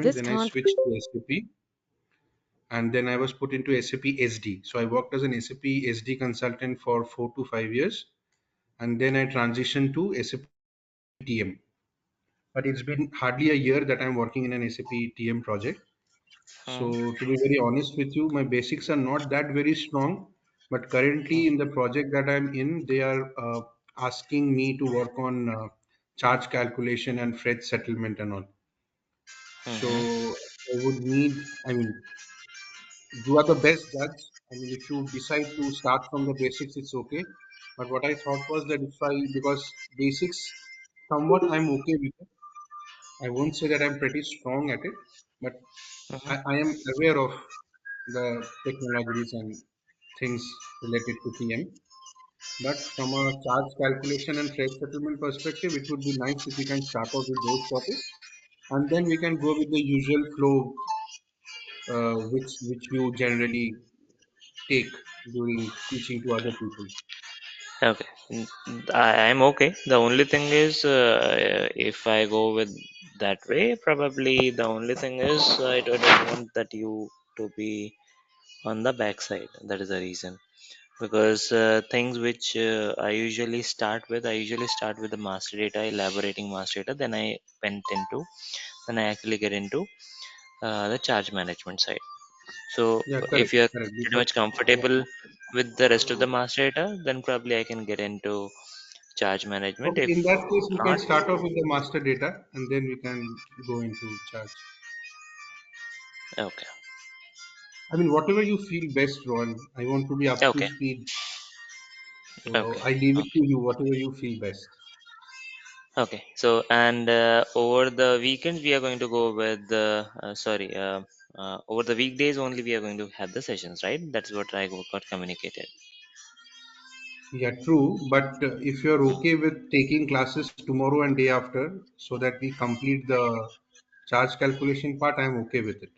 This then I can't switched to SAP, and then I was put into SAP SD. So I worked as an SAP SD consultant for 4 to 5 years, and then I transitioned to SAP TM. But it's been hardly a year that I'm working in an SAP TM project. Hmm. So to be very honest with you, my basics are not that very strong. But currently in the project that I'm in, they are asking me to work on charge calculation and freight settlement and all. Hmm. So I would need, I mean, you are the best judge. I mean, if you decide to start from the basics, it's okay. But what I thought was that if I, because basics, somewhat I'm okay with it. I won't say that I'm pretty strong at it, but Hmm. I am aware of the technologies and things related to TM. But from a charge calculation and freight settlement perspective, it would be nice if we can start off with those topics, and then we can go with the usual flow, which you generally take during teaching to other people. Okay, I'm okay. The only thing is, if I go with that way, probably the only thing is I don't want that you to be on the backside. That is the reason. Because things which I usually start with the master data, elaborating master data. Then I actually get into the charge management side. So Yeah, if correct, you're correct. pretty Because much comfortable with the rest of the master data, then probably I can get into charge management. okay, If in that case, we can not, start off with the master data, and then we can go into charge. okay, I mean, whatever you feel best, Rohan. I want to be up to okay, speed, so okay, I leave it okay, to you. Whatever you feel best. okay. So and over the weekends we are going to go with over the weekdays only we are going to have the sessions, right? That's what I got communicated. Yeah, true. But if you're okay with taking classes tomorrow and day after, so that we complete the charge calculation part, I'm okay with it.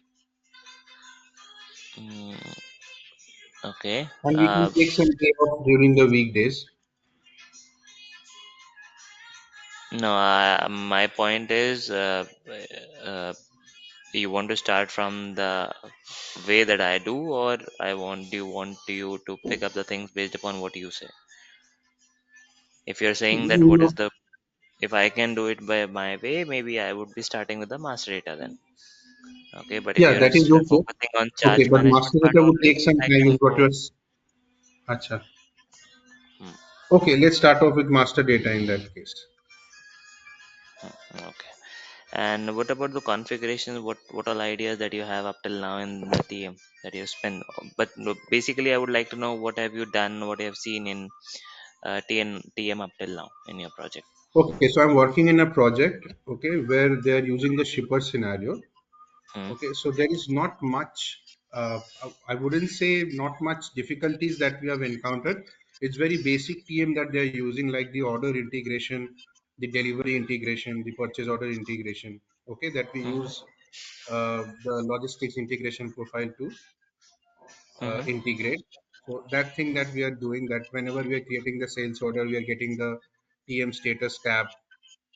Mm, okay. And we can take some day off during the weekdays. No, my point is, uh, you want to start from the way that I do, or do you want you to pick up the things based upon what you say? If you're saying that You what know, is the if I can do it by my way, maybe I would be starting with the master data then. Okay, but if yeah, you're that is okay. focusing on Okay, charge but management master part data would only, take some I time, can is what go. you're. Acha. Hmm, Okay, let's start off with master data in that case. okay. And what about the configuration? What all ideas that you have up till now in the TM that you spend? But no, basically, I would like to know what have you done, what you have seen in TM up till now in your project. Okay, so I'm working in a project, okay, where they are using the shipper scenario. Hmm. Okay, so there is not much, I wouldn't say not much difficulties that we have encountered. It's very basic TM that they're using, like the order integration, the delivery integration, the purchase order integration, okay, that we Hmm. use the logistics integration profile to Hmm. integrate. So that thing that we are doing, that whenever we are creating the sales order, we are getting the TM status tab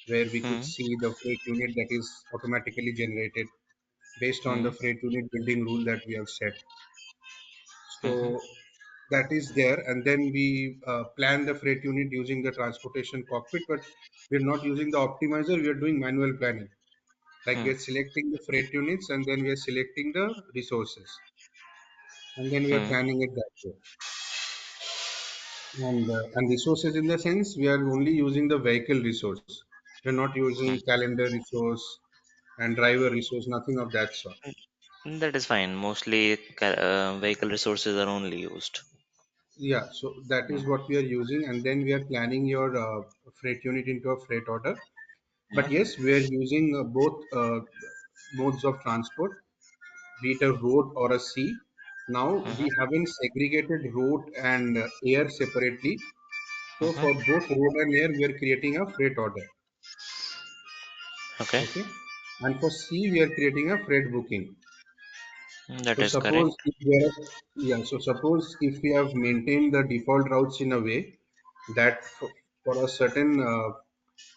where we could Hmm. see the freight unit that is automatically generated based on Hmm. the freight unit building rule that we have set. Hmm. So that is there, and then we plan the freight unit using the transportation cockpit, but we're not using the optimizer. We are doing manual planning. Like Hmm. we are selecting the freight units, and then we are selecting the resources, and then we are Hmm. planning it that way. And resources in the sense we are only using the vehicle resource. We're not using calendar resource and driver resource, nothing of that sort. That is fine. Mostly vehicle resources are only used. Yeah, so that Hmm. is what we are using, and then we are planning your freight unit into a freight order. But yes, we are using both modes of transport, be it a road or a sea. Now Hmm. we haven't segregated road and air separately. So Hmm. for both road and air, we are creating a freight order. Okay, Okay, and for sea, we are creating a freight booking. that So is correct. suppose if we are, yeah, so suppose if we have maintained the default routes in a way that for a certain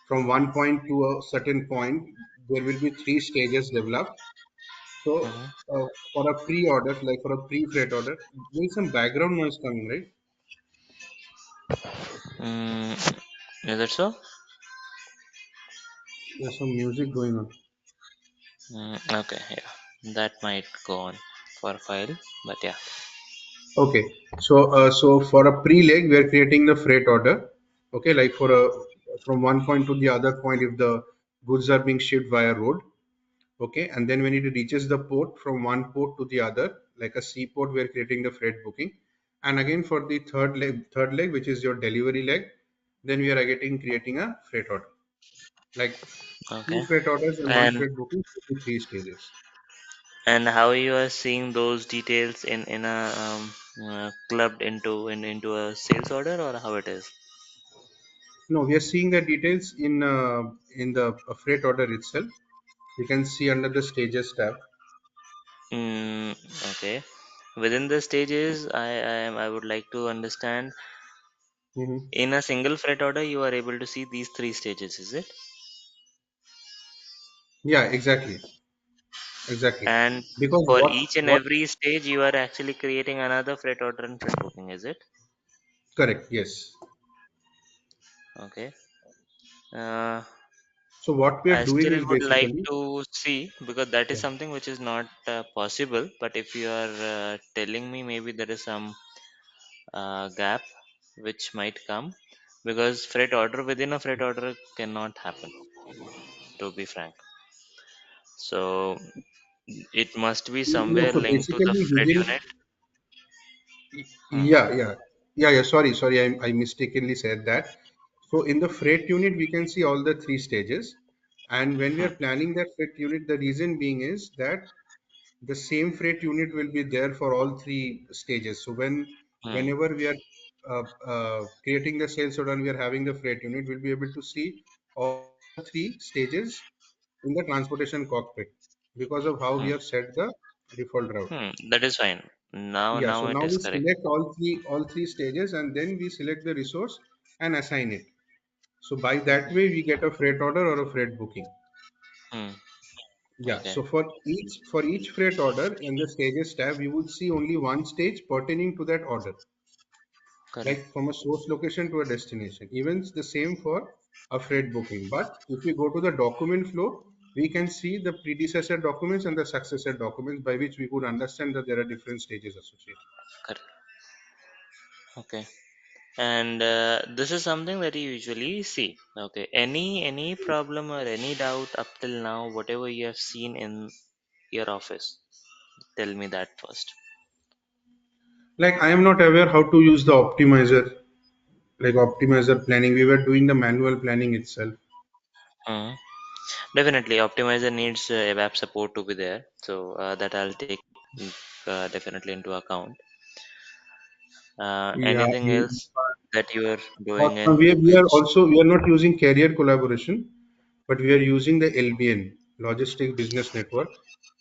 from one point to a certain point, there will be three stages developed. So Mm-hmm. for a pre-order, like for a pre-freight order, there is some background noise coming, right? Mm, is that so? There's some music going on. Okay, yeah, that might go on for a file, but yeah. Okay, so for a pre-leg, we are creating the freight order. Okay, like for a from one point to the other point, if the goods are being shipped via road. Okay, and then when it reaches the port, from one port to the other, like a seaport, we are creating the freight booking. And again for the third leg, which is your delivery leg, then we are getting creating a freight order. Like two Okay, freight orders and one and freight booking, to three stages. how you are seeing those details in a clubbed into a sales order, or how it is? No, we are seeing the details in the freight order itself. You can see under the stages tab. Mm, okay. Within the stages, I would like to understand, Mhm. in a single freight order you are able to see these three stages, is it? Yeah, exactly. And Because for what each and what every stage you are actually creating another freight order and freight booking, is it? correct? Yes. Okay. Uh, So what we are I doing still is would like basically, to see, because that is yeah. something which is not possible. But if you are telling me, maybe there is some gap which might come, because freight order within a freight order cannot happen, to be frank. So it must be No, somewhere so linked to the basically freight within, unit. Hmm. yeah. Sorry, I mistakenly said that. So in the freight unit, we can see all the three stages. And when we Hmm. are planning that freight unit, the reason being is that the same freight unit will be there for all three stages. So Hmm. whenever we are creating the sales order and we are having the freight unit, we'll be able to see all the three stages in the transportation cockpit because of how we Hmm. have set the default route. That is fine. Now, Yeah, so now it now is we correct. select all three stages and then we select the resource and assign it. So by that way, we get a freight order or a freight booking. Hmm. Yeah, Okay. so for each freight order in the stages tab, you would see only one stage pertaining to that order, Correct. like from a source location to a destination. Even the same for a freight booking. But if we go to the document flow, we can see the predecessor documents and the successor documents by which we could understand that there are different stages associated. Correct. Okay. And this is something that you usually see. Okay. Any problem or any doubt up till now, whatever you have seen in your office, tell me that first. Like I am not aware how to use the optimizer, like optimizer planning. We were doing the manual planning itself. Hmm. Definitely, optimizer needs ABAP support to be there, so that I'll take definitely into account. Yeah, Anything and else that you are doing in we are which? also we are not using carrier collaboration, but we are using the LBN, Logistic Business Network.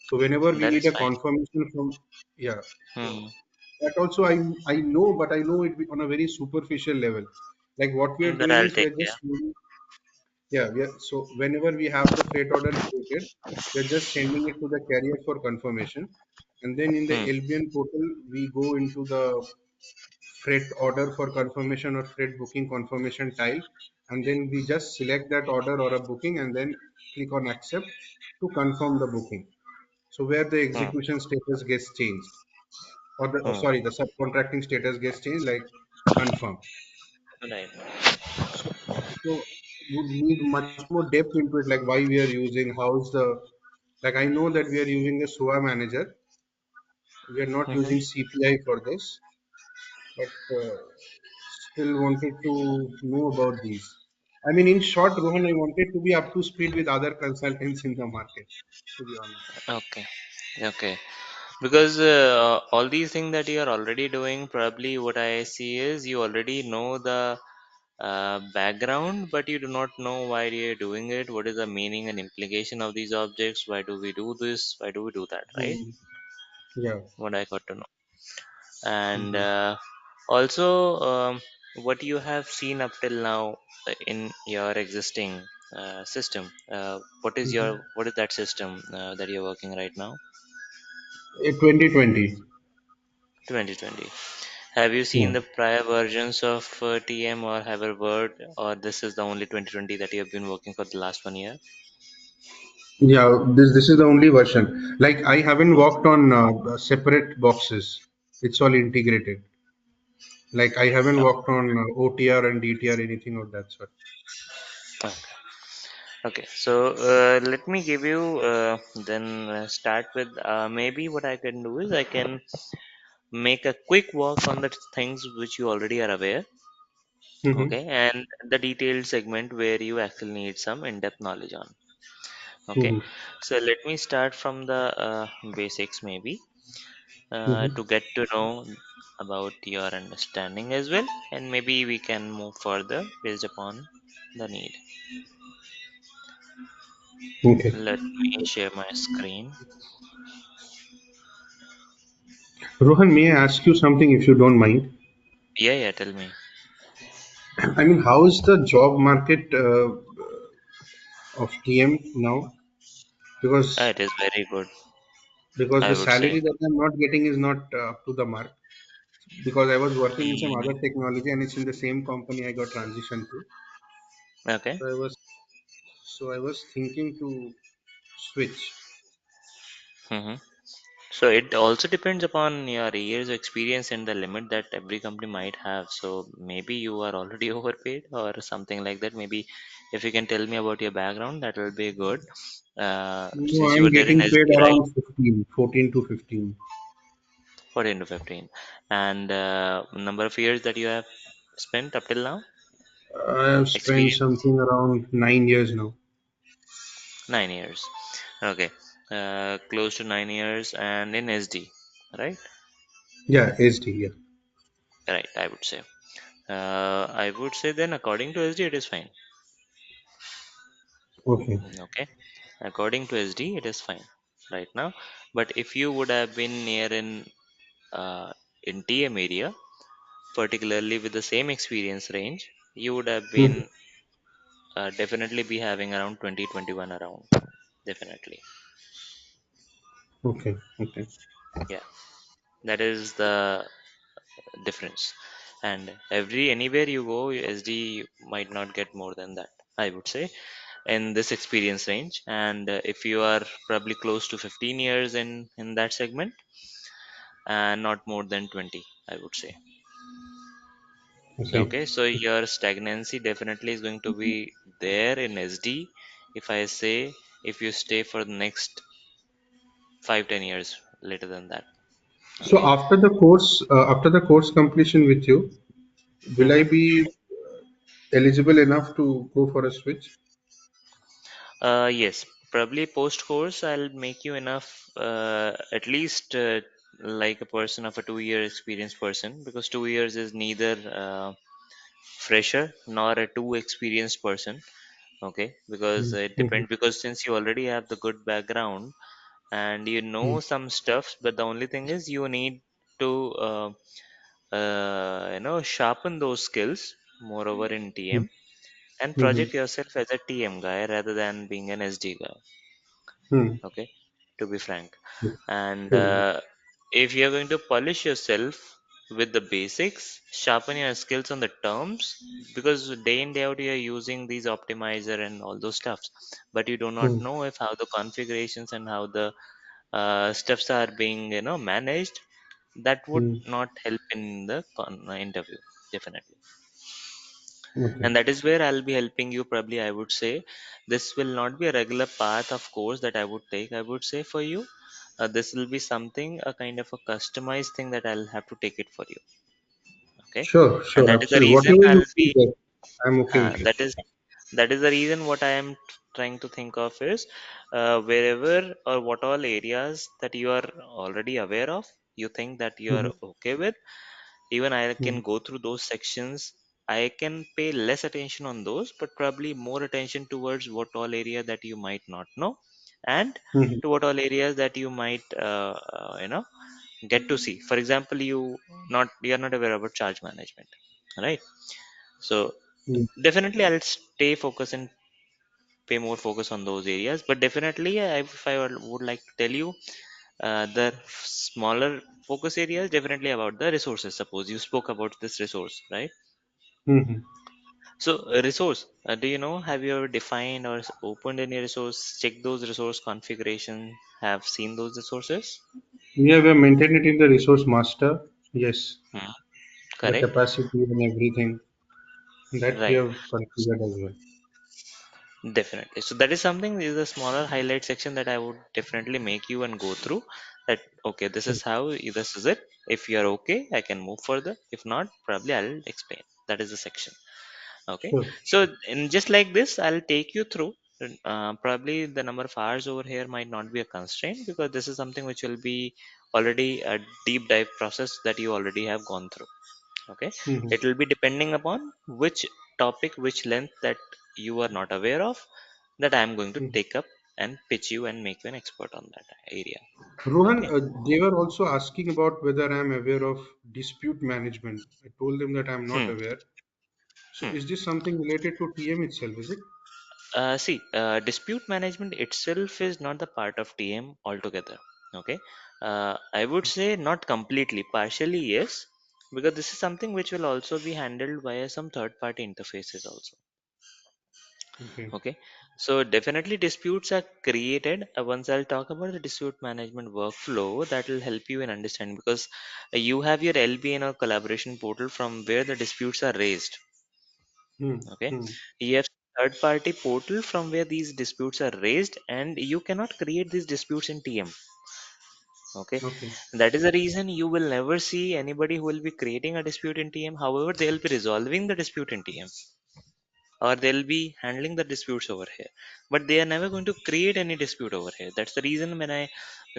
So whenever we That need is a fine. confirmation from, yeah, so Hmm. that also I know, but I know it on a very superficial level. Like what we are That doing I'll is we take are care. just yeah, so whenever we have the freight order created, we are just sending it to the carrier for confirmation, and then in the Hmm. LBN portal we go into the freight order for confirmation or freight booking confirmation tile, and then we just select that order or a booking and then click on accept to confirm the booking. So where the Hmm. execution status gets changed, or the Hmm. sorry, the subcontracting status gets changed, like confirm. Right. So, so would need much more depth into it, like why we are using, how's the, like I know that we are using the SOA manager, we are not Mm-hmm. using CPI for this, but still wanted to know about these. I mean, in short, Rohan, I wanted to be up to speed with other consultants in the market, to be honest. Okay. Okay. Because all these things that you are already doing, probably what I see is you already know the background, but you do not know why you're doing it. What is the meaning and implication of these objects? Why do we do this? Why do we do that? Right? Hmm. Yeah. What I got to know. And Hmm. also, what you have seen up till now in your existing. system. Mhm. What is that system that you're working right now? 2020. 2020. Have you seen Yeah. the prior versions of TM or have a word, or this is the only 2020 that you have been working for the last 1 year? Yeah, this is the only version. Like I haven't worked on separate boxes. It's all integrated. Like I haven't Okay. worked on OTR and DTR, anything of that sort. Okay. Okay. So let me give you then start with maybe what I can do is I can make a quick walk on the things which you already are aware. Mm-hmm. Okay, and the detailed segment where you actually need some in-depth knowledge on. Okay, Mm-hmm. so let me start from the basics maybe Mm-hmm. to get to know about your understanding as well, and maybe we can move further based upon the need. Okay. Let me share my screen. Rohan, may I ask you something if you don't mind? Yeah, yeah, tell me. I mean, how is the job market of TM now? Because It is very good, because I the would say. salary that I'm not getting is not up to the mark. Because I was working in some Mm, other technology and it's in the same company I got transitioned to. okay. So I was thinking to switch. Mm-hmm. So it also depends upon your years of experience and the limit that every company might have. So maybe you are already overpaid or something like that. Maybe if you can tell me about your background, that will be good. No, Since you I'm were there in getting paid SD, right? around 15, 14 to 15. 14 to 15. And number of years that you have spent up till now? I have spent Experience? something around 9 years now. 9 years. Okay. Close to 9 years and in SD, right? Yeah, SD. Yeah. Right, I would say then according to SD, it is fine. Okay. Okay. According to SD, it is fine right now. But if you would have been near in TM area, particularly with the same experience range, you would have Mhm. been definitely be having around 2021 around. Definitely. Okay. Okay. Yeah. That is the difference. And every anywhere you go, SD might not get more than that, I would say, in this experience range. And if you are probably close to 15 years in that segment, and not more than 20, I would say. Okay. Okay, so your stagnancy definitely is going to be there in SD. If I say, if you stay for the next 5-10 years later than that. So Okay. after the course completion with you, will I Mm-hmm. be eligible enough to go for a switch? Yes, probably post course I'll make you enough, at least like a person of a 2 year experienced person, because 2 years is neither fresher nor a too experienced person. Okay, because it Mm-hmm. depends, because since you already have the good background and you know some stuff, but the only thing is you need to sharpen those skills moreover in TM and Mm-hmm. project yourself as a TM guy rather than being an SD guy. Mm-hmm. Okay, to be frank. And Mm-hmm. if you're going to polish yourself with the basics, sharpen your skills on the terms, because day in day out you're using these optimizer and all those stuffs, but you do not know if how the configurations and how the steps are being managed. That would Mm-hmm. not help in the interview, definitely. Okay. And that is where I'll be helping you. Probably I would say this will not be a regular path of course that I would take. I would say for you, this will be something, a kind of a customized thing that I'll have to take it for you. Okay, Sure. and Sure. that is the Absolutely. reason Whatever you I'll feel be best, I'm okay with it. that is the reason what I am trying to think of is, wherever or what all areas that you are already aware of, you think that you are Mm-hmm. okay with, even I can Mm-hmm. go through those sections. I can pay less attention on those, but probably more attention towards what all area that you might not know, and Mm-hmm. to what all areas that you might get to see. For example, you are not aware about charge management, right? So Mm-hmm. definitely I'll stay focused in pay more focus on those areas. But definitely, if I would like to tell you, the smaller focus areas definitely about the resources. Suppose you spoke about this resource, right? Hmm. So, resource, do you know, have you ever defined or opened any resource, check those resource configuration, have seen those resources? Yeah, we have maintained it in the resource master. Yes, Hmm. the Correct. capacity and everything that we Right. have configured as well. Definitely. So that is something, is a smaller highlight section that I would definitely make you and go through that. Okay, this Sure, is how, this is it. If you are okay, I can move further. If not, probably I'll explain. That is the section. Okay. sure. So in just like this, I'll take you through. Probably the number of hours over here might not be a constraint because this is something which will be already a deep dive process that you already have gone through. Okay, Hmm. it will be depending upon which topic, which length that you are not aware of, that I am going to Hmm. take up and pitch you and make you an expert on that area. Rohan, Okay. they were also asking about whether I am aware of dispute management. I told them that I am not Hmm. aware. So, Hmm. is this something related to TM itself? Is it? See, dispute management itself is not the part of TM altogether. Okay, I would say not completely, partially yes, because this is something which will also be handled via some third party interfaces also. Okay. Okay, so definitely disputes are created. Once I'll talk about the dispute management workflow, that will help you in understanding because you have your LBN or collaboration portal from where the disputes are raised. Hmm. Okay, Hmm. you have third party portal from where these disputes are raised, and you cannot create these disputes in TM. Okay, Okay. that is the reason you will never see anybody who will be creating a dispute in TM. However, they will be resolving the dispute in TM, or they'll be handling the disputes over here, but they are never going to create any dispute over here. That's the reason when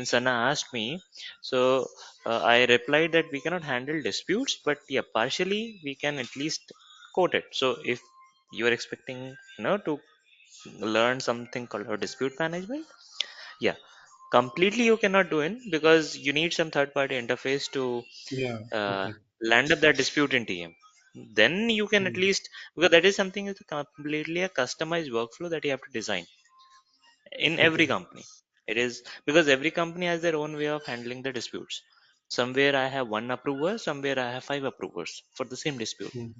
Sana asked me, so I replied that we cannot handle disputes, but yeah, partially we can at least quote it. So if you are expecting, to learn something called a dispute management, yeah, completely you cannot do it because you need some third party interface to Yeah. uh, Okay. land up that dispute in TM. Then you can at Hmm. least, because that is something is completely a customized workflow that you have to design in every Okay. company. It is because every company has their own way of handling the disputes. Somewhere I have one approver, somewhere I have five approvers for the same dispute. Hmm.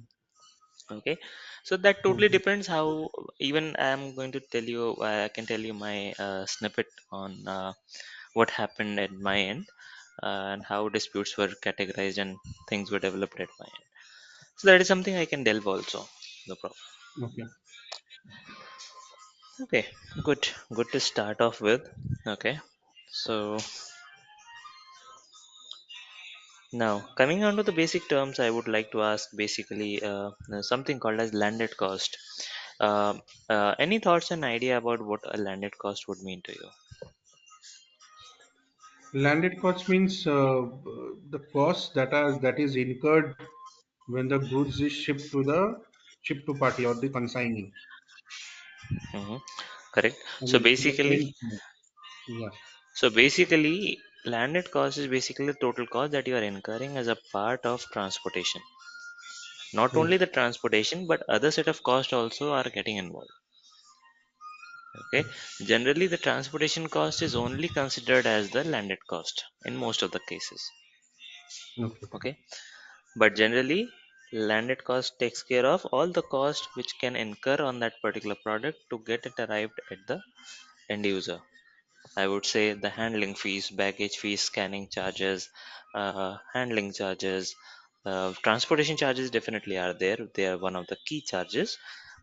Okay, so that totally Okay. depends how. Even I am going to tell you, I can tell you my snippet on what happened at my end, and how disputes were categorized and things were developed at my end. So that is something I can delve also. No problem. Okay. Okay, good. Good to start off with. Okay, so now coming on to the basic terms, I would like to ask basically something called as landed cost. Any thoughts and idea about what a landed cost would mean to you? Landed cost means the cost that is incurred when the goods is shipped to party or the consignee. Hmm. Correct. I So mean, to the basically, end. Yeah. landed cost is basically the total cost that you are incurring as a part of transportation. Not Hmm. only the transportation, but other set of costs also are getting involved. Okay, generally the transportation cost is only considered as the landed cost in most of the cases. Okay. Okay, but generally landed cost takes care of all the cost which can incur on that particular product to get it arrived at the end user. I would say the handling fees, baggage fees, scanning charges, handling charges, transportation charges definitely are there. They are one of the key charges.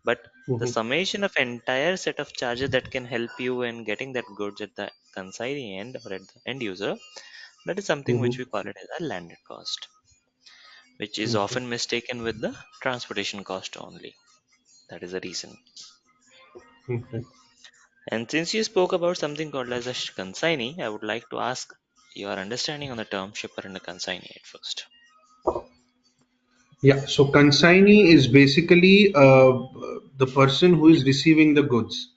But the Mm-hmm. summation of entire set of charges that can help you in getting that goods at the consignee end or at the end user, that is something which Mm-hmm. we call it as a landed cost, which is Okay. often mistaken with the transportation cost only. That is the reason. Okay. And since you spoke about something called as a consignee, I would like to ask your understanding on the term shipper and a consignee at first. Yeah. So consignee is basically the person who is receiving the goods.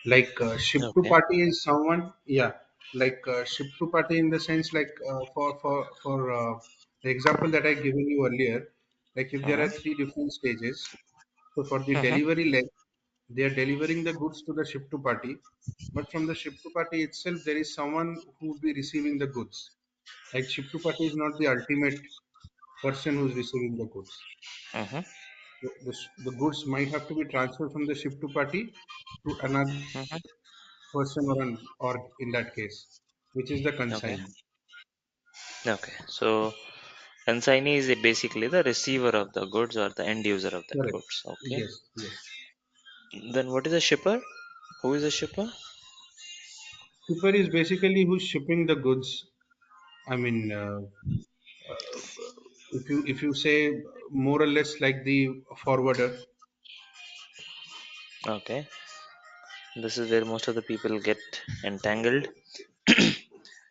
Like ship to Okay. party is someone. Yeah. Like ship to party in the sense like for the example that I given you earlier. Like if there are Mm-hmm. three different stages. So for the Mm-hmm. delivery leg, They are delivering the goods to the ship to party, but from the ship to party itself, there is someone who would be receiving the goods. Like ship to party is not the ultimate person who's receiving the goods. Mm-hmm. The goods might have to be transferred from the ship to party to another Mm-hmm. person or in that case, which is the Okay. consignee. Okay. So consignee is basically the receiver of the goods or the end user of that Correct. goods. Okay. Yes, yes. Then what is a shipper? Who is a shipper? Shipper is basically who's shipping the goods. I mean, if you say more or less like the forwarder. Okay. This is where most of the people get entangled.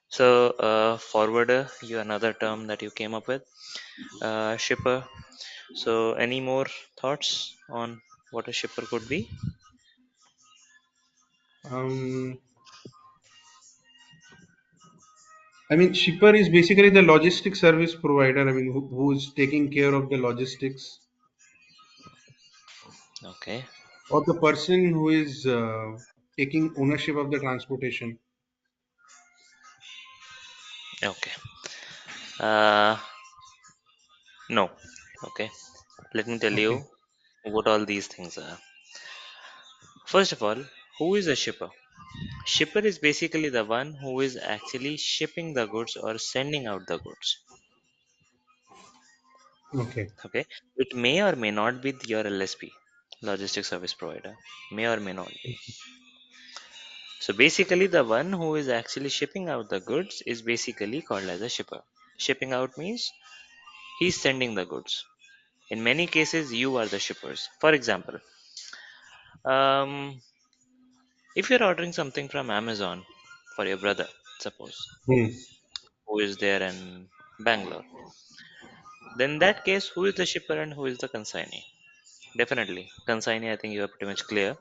So forwarder, you another term that you came up with. Shipper. So any more thoughts on what a shipper could be? Um, I mean, shipper is basically the logistic service provider. I mean, who's taking care of the logistics, Okay. or the person who is taking ownership of the transportation. Okay. Uh, no. Okay. Let me tell Okay. you what all these things are. First of all, who is a shipper? Shipper is basically the one who is actually shipping the goods or sending out the goods. Okay. Okay. It may or may not be your LSP, logistic service provider. May or may not be. So basically, the one who is actually shipping out the goods is basically called as a shipper. Shipping out means he's sending the goods. In many cases, you are the shippers. For example, um, if you're ordering something from Amazon for your brother, suppose, Hmm. who is there in Bangalore, then in that case, who is the shipper and who is the consignee? Definitely, consignee. I think you are pretty much clear.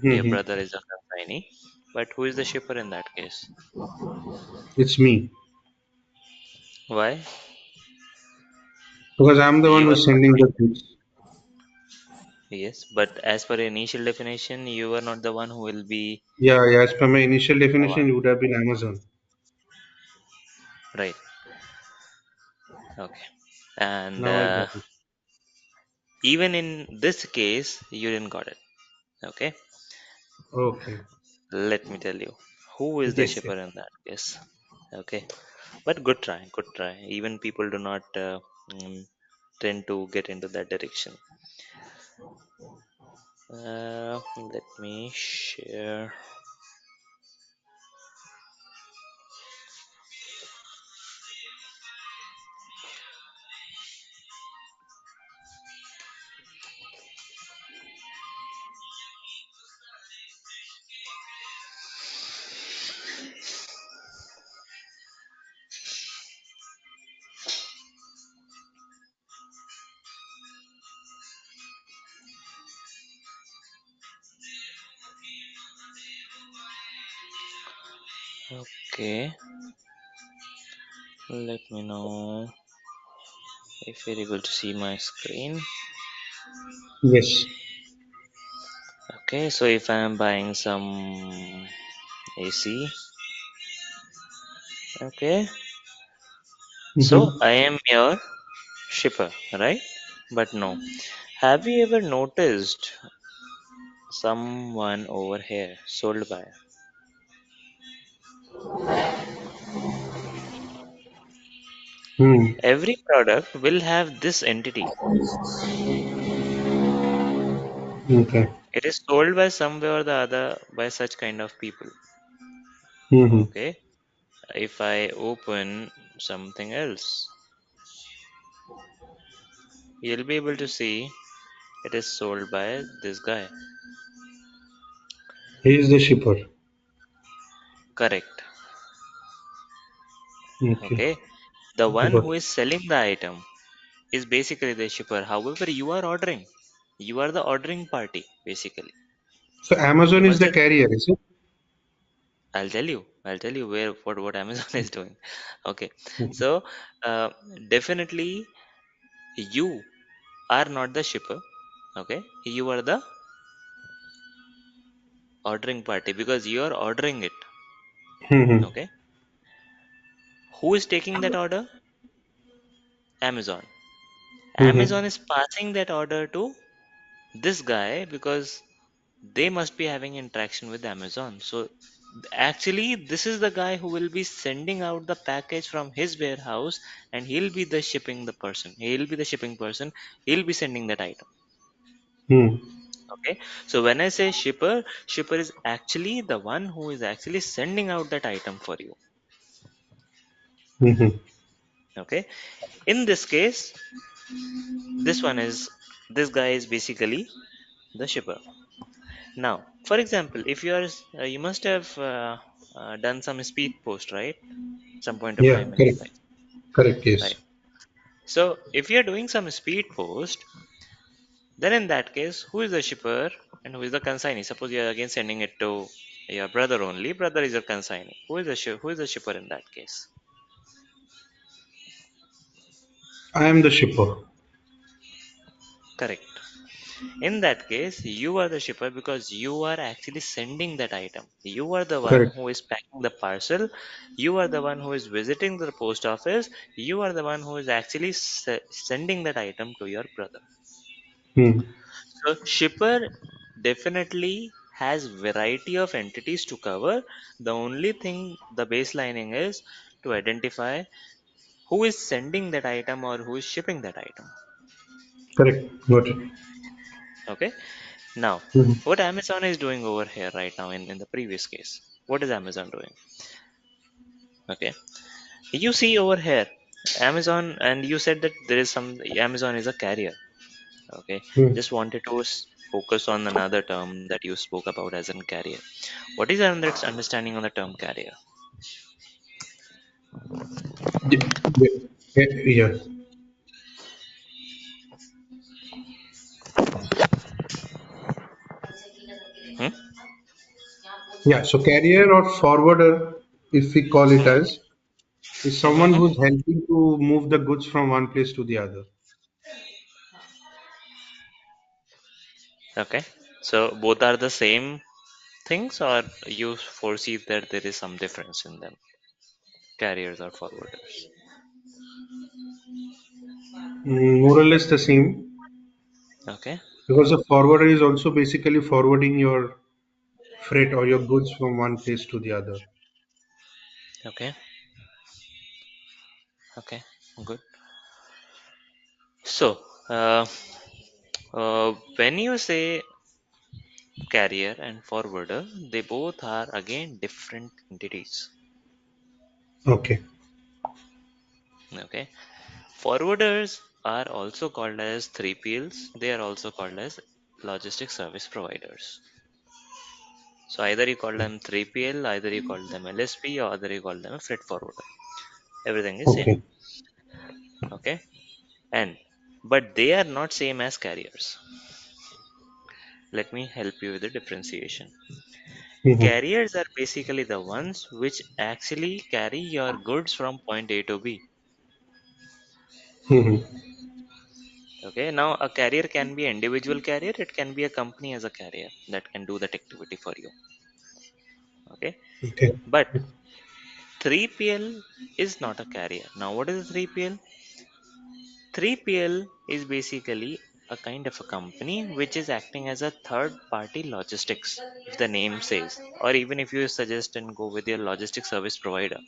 Hmm. Your Hmm. brother is a consignee, but who is the shipper in that case? It's me Why? because I'm the one You are who's not. sending the goods. Yes, but as per your initial definition, you are not the one who will be Yeah, yeah. As per my initial the one, definition, it would have been Amazon. right? Okay. And Now I got it. even in this case, you didn't got it. Okay. Okay. Let me tell you who is the Yes, shipper yes. in that case. Okay. But good try, good try. Even people do not tend to get into that direction. Let me share. Okay. Let me know if you're able to see my screen. Yes. Okay, so if I am buying some AC, okay, so Mm-hmm. I am your shipper, right? But no. Have you ever noticed someone over here sold by? Hmm. Every product will have this entity. Okay. It is sold by some way or the other by such kind of people. Mm-hmm. Okay. If I open something else, you'll be able to see it is sold by this guy. He is the shipper. Correct. Okay. Okay. The one Got who it. is selling the item is basically the shipper. However, you are ordering. You are the ordering party, basically. So You Amazon is must the just. carrier, is it? I'll tell you. I'll tell you where what Amazon is doing. Okay. Mhm. So uh, definitely you are not the shipper. Okay. You are the ordering party because you're ordering it. Mm-hmm. Okay. Who is taking that order? Amazon. Amazon Mm-hmm. is passing that order to this guy because they must be having interaction with Amazon. So actually, this is the guy who will be sending out the package from his warehouse, and he'll be the shipping the person. He'll be the shipping person. He'll be sending that item. Mm-hmm. Okay. So when I say shipper, shipper is actually the one who is actually sending out that item for you. Mm-hmm. Okay. In this case, this one is this guy is basically the shipper. Now, for example, if you are you must have done some speed post, right? Some point of Yeah, time in your correct. life, Correct, yes. right? So if you're doing some speed post, then in that case, who is the shipper and who is the consignee? Suppose you're again sending it to your brother only. Brother is your consignee. Who is the shipper in that case? I am the shipper. Correct. In that case, you are the shipper because you are actually sending that item. You are the one Correct. who is packing the parcel. You are the one who is visiting the post office. You are the one who is actually sending that item to your brother. Hmm. So shipper definitely has variety of entities to cover. The only thing the baselining is to identify who is sending that item or who is shipping that item. Correct. Got it. Okay. Now, Hmm. what Amazon is doing over here right now in the previous case, what is Amazon doing? Okay. You see over here, Amazon, and you said that there is some Amazon is a carrier. Okay. Hmm. Just wanted to focus on another term that you spoke about as in carrier. What is your understanding on the term carrier? Yeah. Yeah. Yeah. Yeah. Hmm? Yeah, so carrier or forwarder, if we call it Hmm. as, is someone Mm-hmm. who's helping to move the goods from one place to the other. Okay. So both are the same things, or you foresee that there is some difference in them, carriers or forwarders? More or less the same, Okay. because the forwarder is also basically forwarding your freight or your goods from one place to the other. Okay. Okay. Good. So, when you say carrier and forwarder, they both are again different entities. Okay. Okay. Forwarders are also called as 3PLs. They are also called as logistic service providers. So either you call them 3PL, either you call them LSP, or either you call them a freight forwarder. Everything is same. Okay. Okay. And but they are not same as carriers. Let me help you with the differentiation. Mm-hmm. Carriers are basically the ones which actually carry your goods from point A to B. Mm-hmm. Okay, now a carrier can be an individual carrier, it can be a company as a carrier that can do that activity for you. Okay, Okay. but 3PL is not a carrier. Now, what is a 3PL? 3PL is basically a kind of a company which is acting as a third party logistics, if the name says, or even if you suggest and go with your logistic service provider.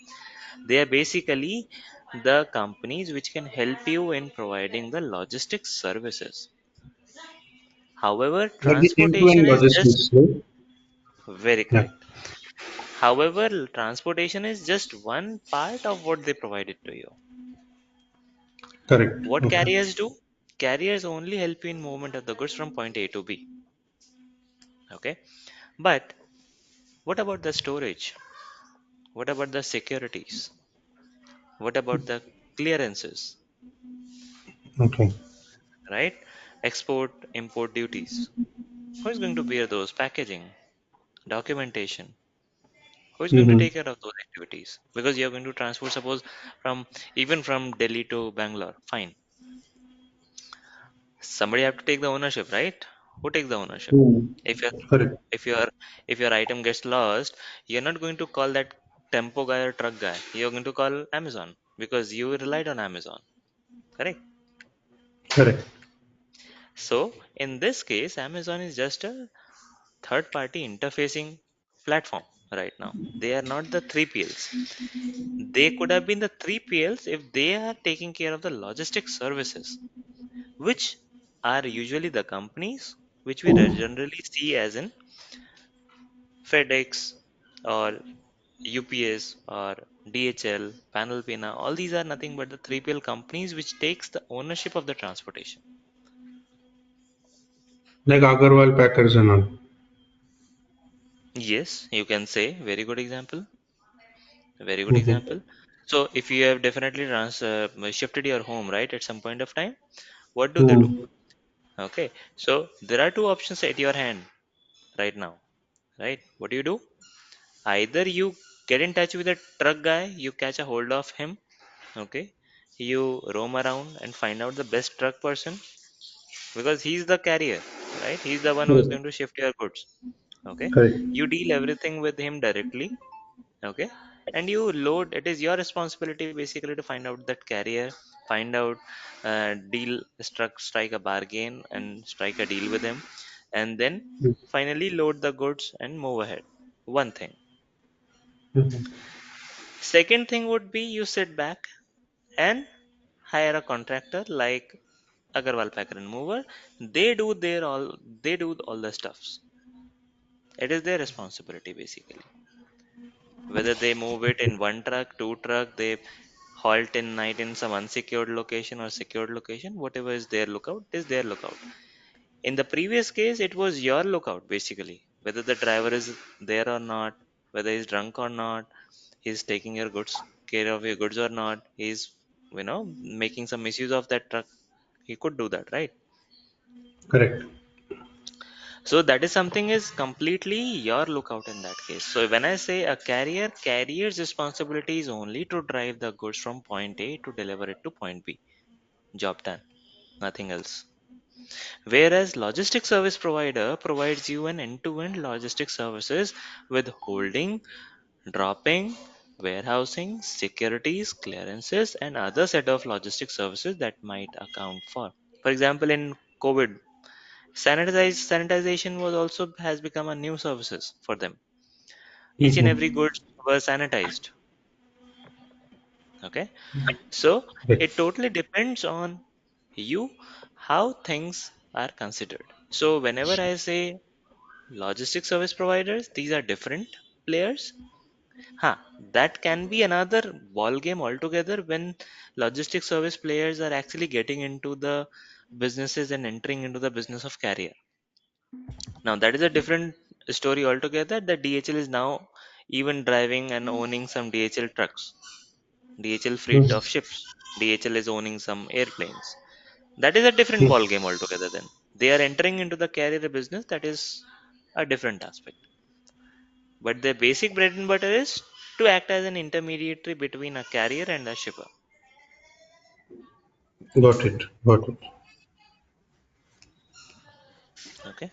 They are basically the companies which can help you in providing the logistics services. However, Like the transportation end-to-end is just logistics, right? very Yeah. correct. However, transportation is just one part of what they provided to you. Correct. What Okay. carriers do? Carriers only help you in movement of the goods from point A to B. Okay. But what about the storage? What about the securities? What about the clearances? Okay. Right? Export, import duties. Who is going to bear those? Packaging, documentation. Who is going to take Mm-hmm. care of those activities? Because you're going to transport, suppose, from even from Delhi to Bangalore. Fine. Somebody have to take the ownership, right? Who takes the ownership? Hmm. If your Correct. if your if your item gets lost, you're not going to call that tempo guy or truck guy. You're going to call Amazon because you relied on Amazon. Correct. Correct. So in this case, Amazon is just a third party interfacing platform right now. They are not the 3PLs. They could have been the 3PLs if they are taking care of the logistics services, which are usually the companies which we generally see as in FedEx or UPS or DHL, Panalpina. All these are nothing but the 3PL companies which takes the ownership of the transportation. Like Agarwal Packers and all. Yes, you can say very good example. Very good Mm-hmm. example. So if you have definitely shifted your home, right, at some point of time, what do they do? Hmm. Okay, so there are two options at your hand right now, right? What do you do? Either you get in touch with a truck guy, you catch a hold of him, okay? You roam around and find out the best truck person because he's the carrier, right? He's the one who is Correct. going to shift your goods, okay? Correct. You deal everything with him directly, okay, and you load. It is your responsibility basically to find out that carrier, find out, deal, strike a bargain and strike a deal with him, and then finally load the goods and move ahead. One thing. Mm-hmm. Second thing would be you sit back and hire a contractor like Agarwal Packer and Mover. They do all the stuffs. It is their responsibility basically. Whether they move it in one truck, two truck, they halt in night in some unsecured location or secured location, whatever is their lookout is their lookout. In the previous case, it was your lookout basically. Whether the driver is there or not, whether he's drunk or not, he's taking your goods care of your goods or not, he's making some misuse of that truck. He could do that, right? Correct. So that is something is completely your lookout in that case. So when I say a carrier's responsibility is only to drive the goods from point A to deliver it to point B. Job done. Nothing else. Whereas logistic service provider provides you an end-to-end logistic services with holding, dropping, warehousing, securities, clearances, and other set of logistic services that might account for. For example, in COVID, sanitization was also has become a new services for them. Each and every Mm-hmm. goods were sanitized. Okay, so Correct. it totally depends on you how things are considered. So whenever I say logistic service providers, these are different players. Huh, that can be another ball game altogether when logistic service players are actually getting into the businesses and entering into the business of carrier. Now that is a different story altogether. That DHL is now even driving and owning some DHL trucks, DHL fleet of Mm-hmm. ships. DHL is owning some airplanes. That is a different ball game altogether. Then they are entering into the carrier business. That is a different aspect. But their basic bread and butter is to act as an intermediary between a carrier and a shipper. Got it. Got it. Okay.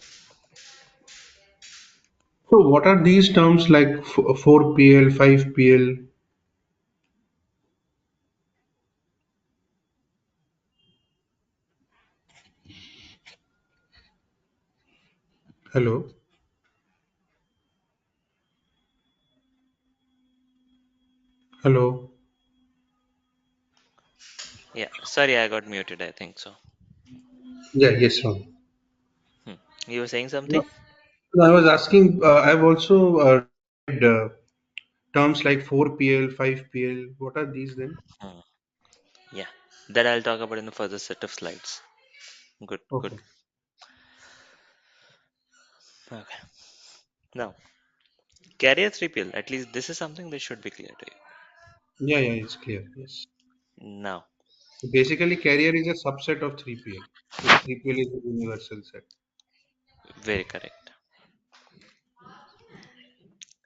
So what are these terms like 4PL, 5PL? Hello? Hello? Yeah. Sorry, I got muted. I think so. Yeah, yes, Ron. Hmm. You were saying No, something? no, I was asking, I've also read terms like 4PL, 5PL. What are these then? Hmm. Yeah. That I'll talk about in the further set of slides. Good. Good. Okay. Okay. Now, carrier 3PL. At least this is something that should be clear to Yeah, yeah, it's clear. Yes. you. Now, So basically, carrier is a subset of 3PL. If 3PL is a universal set. very correct.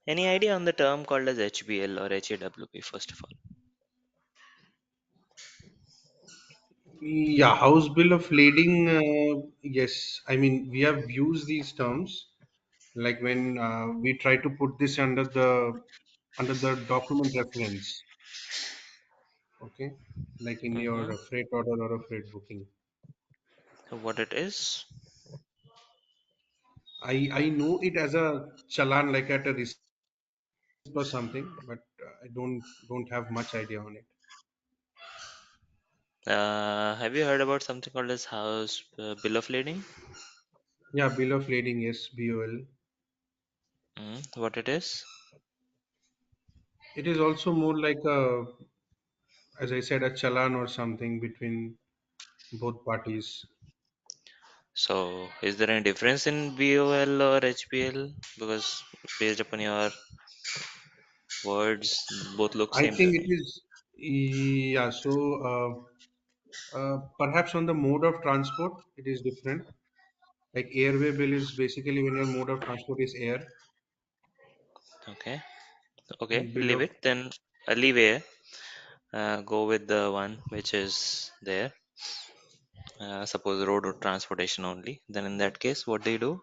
Any idea on the term called as HBL or HAWP? First of all, Yeah, house bill of lading. Yes, I mean we have used these terms like when we try to put this under the document reference. Okay, like in Mm-hmm. your freight order or a freight booking. What it is? I know it as a challan, like at a receipt or something, but I don't have much idea on it. Have you heard about something called as house bill of lading? Yeah, bill of lading. Yes, BOL. What it is? It is also more like as I said, a challan or something between both parties. So, is there any difference in BOL or HBL? Because based upon your words, both look I same to think it me. is, yeah. So perhaps on the mode of transport, it is different. Like airway bill is basically when your mode of transport is air, Okay. Okay. and bill Leave of it. Then leave A. Go with the one which is there. Suppose road or transportation only. Then in that case, what do you do?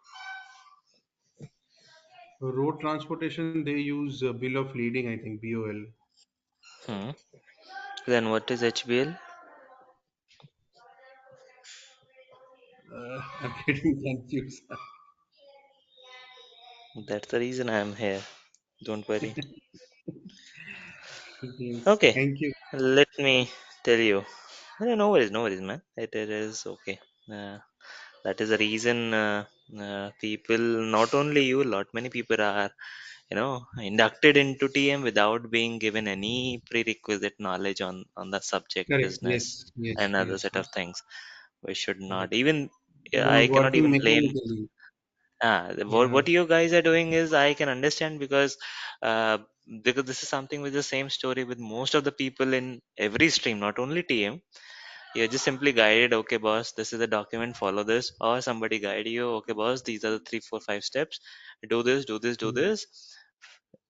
road transportation, they use bill of lading. I think BOL. Hmm. Then what is HBL? I'm getting confused. That's the reason I am here. Don't worry. Yes, Okay. thank you. Let me tell you. No worries, man. It is okay. Uh, that is the reason people, not only you, lot many people are, inducted into TM without being given any prerequisite knowledge on the subject, Correct. business, Yes, yes, and other yes, set of yes. things. We should not Correct. even. Wo- I cannot Working even blame. mechanically. What Yeah. you guys are doing is I can understand uh, because this is something with the same story with most of the people in every stream, not only TM. You're just simply guided, okay, boss, this is the document, follow this, or somebody guide you, okay, boss, these are the three, four, five steps. Do this, do this, do Mm. this.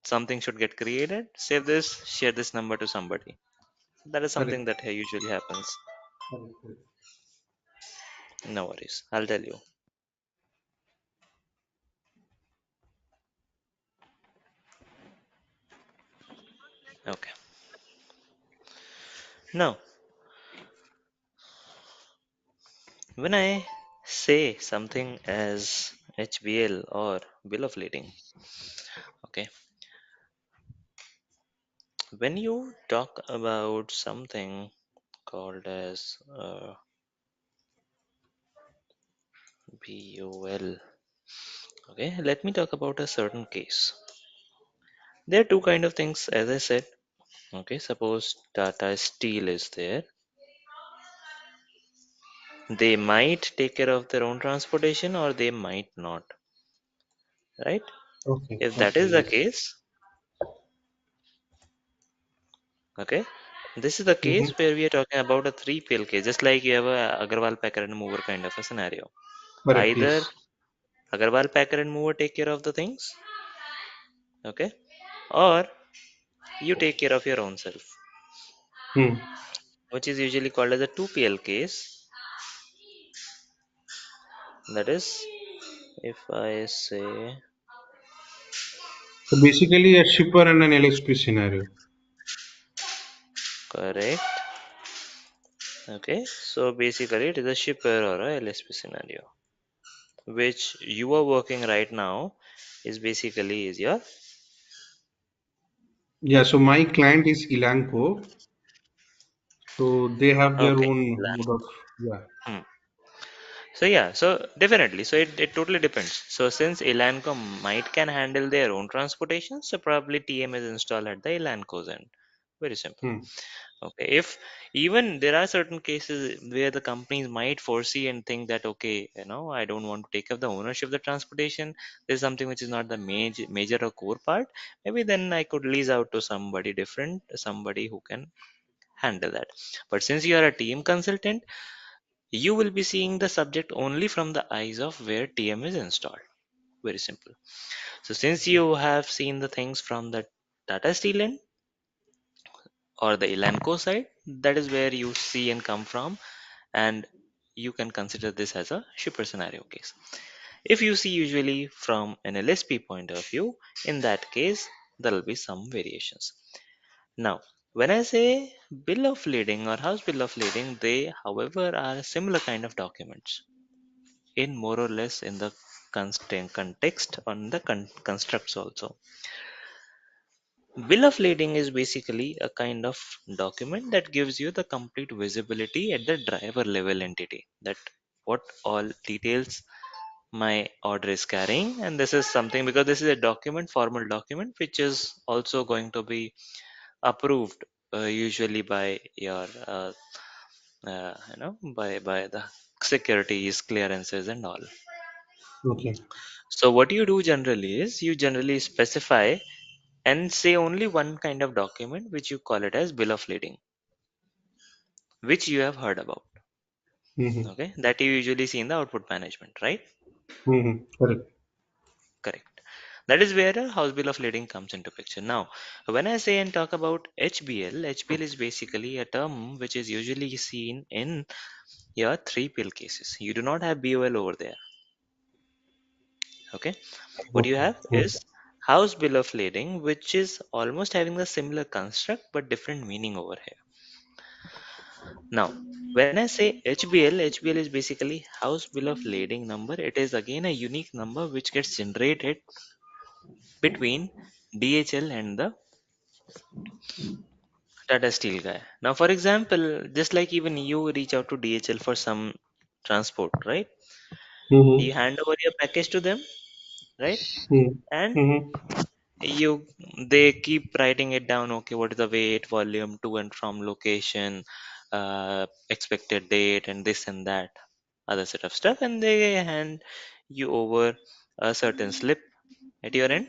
Something should get created. Save this, share this number to somebody. That is something Correct. that here usually happens. Correct. Correct. No worries. I'll tell you. Okay. Now, when I say something as HBL or bill of lading, okay, when you talk about something called as BOL, okay, let me talk about a certain case. There are two kind of things, as I said. Okay, suppose Tata Steel is there. They might take care of their own transportation or they might not, right? Okay. If that Okay. is the Yes. case, okay, this is the case Mm-hmm. where we are talking about a 3PL case, just like you have a Agarwal Packer and Mover kind of a scenario. Correct. Either Yes. Agarwal Packer and Mover take care of the things, okay, or you take care of your own self, Hmm. which is usually called as a 2PL case. That is, if I say, So basically, a shipper and an LSP scenario. correct. Okay, so basically it is a shipper or a LSP scenario, which you are working right now is basically is your Yeah. So my client is Elanco. So they have their okay. own mode of, yeah. Hmm. So yeah, so definitely, so it totally depends. So since Elanco might can handle their own transportation, so probably TM is installed at the Elanco's end. Very simple. Hmm. Okay, if even there are certain cases where the companies might foresee and think that okay, I don't want to take up the ownership of the transportation. There's something which is not the major or core part. Maybe then I could lease out to somebody different, somebody who can handle that. But since you are a team consultant, you will be seeing the subject only from the eyes of where TM is installed. Very simple. So since you have seen the things from the Tata Steel end or the Elanco side, that is where you see and come from. and you can consider this as a shipper scenario case. If you see usually from an LSP point of view, in that case, there will be some variations. Now, when I say bill of lading or house bill of lading, they, however, are similar kind of documents in more or less in the context on the constructs also. Bill of lading is basically a kind of document that gives you the complete visibility at the driver level entity, that what all details my order is carrying. And this is something, because this is a document, formal document, which is also going to be approved usually by your by the securities clearances and all. Okay. So what you do generally is you generally specify and say only one kind of document, which you call it as bill of lading, which you have heard about. Mm-hmm. Okay, that you usually see in the output management, right? Mm-hmm. Correct. Correct. That is where a house bill of lading comes into picture. Now, when I say and talk about HBL is basically a term which is usually seen in your 3PL cases. You do not have BOL over there. Okay, what you Okay. have is house bill of lading, which is almost having the similar construct but different meaning over here. Now, when I say HBL is basically house bill of lading number. It is again a unique number which gets generated between DHL and the Tata Steel guy. Now, for example, just like even you reach out to DHL for some transport, right? You Mm-hmm. hand over your package to them, right? And Mm-hmm. you they keep writing it down. Okay, what is the weight, volume, to and from location, expected date, and this and that other set of stuff, and they hand you over a certain slip at your end.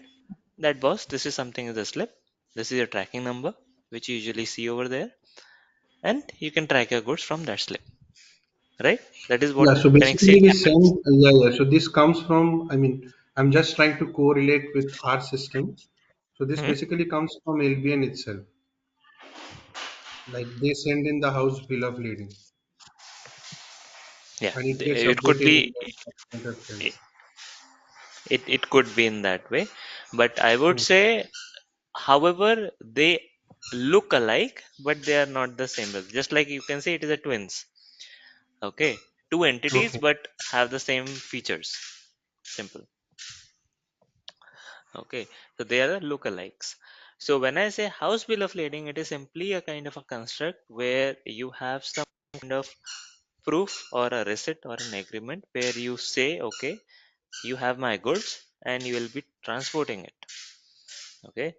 That, boss, this is something is a slip, this is your tracking number, which you usually see over there, and you can track your goods from that slip, right? That is Yeah, what so when basically exchange we happens. send, So this comes from, I'm just trying to correlate with our system. So this Mhm. basically comes from LBN itself. Like they send in the house bill of lading Yeah, and it gets it could updated in be, the enterprise. it could be in that way, but I would Hmm. say, however, they look alike, but they are not the same. Just like you can say it is a twins. Okay, two entities Okay. but have the same features. Simple. Okay, so they are the lookalikes. So when I say house bill of lading, it is simply a kind of a construct where you have some kind of proof or a receipt or an agreement where you say, okay, you have my goods and you will be transporting it. Okay,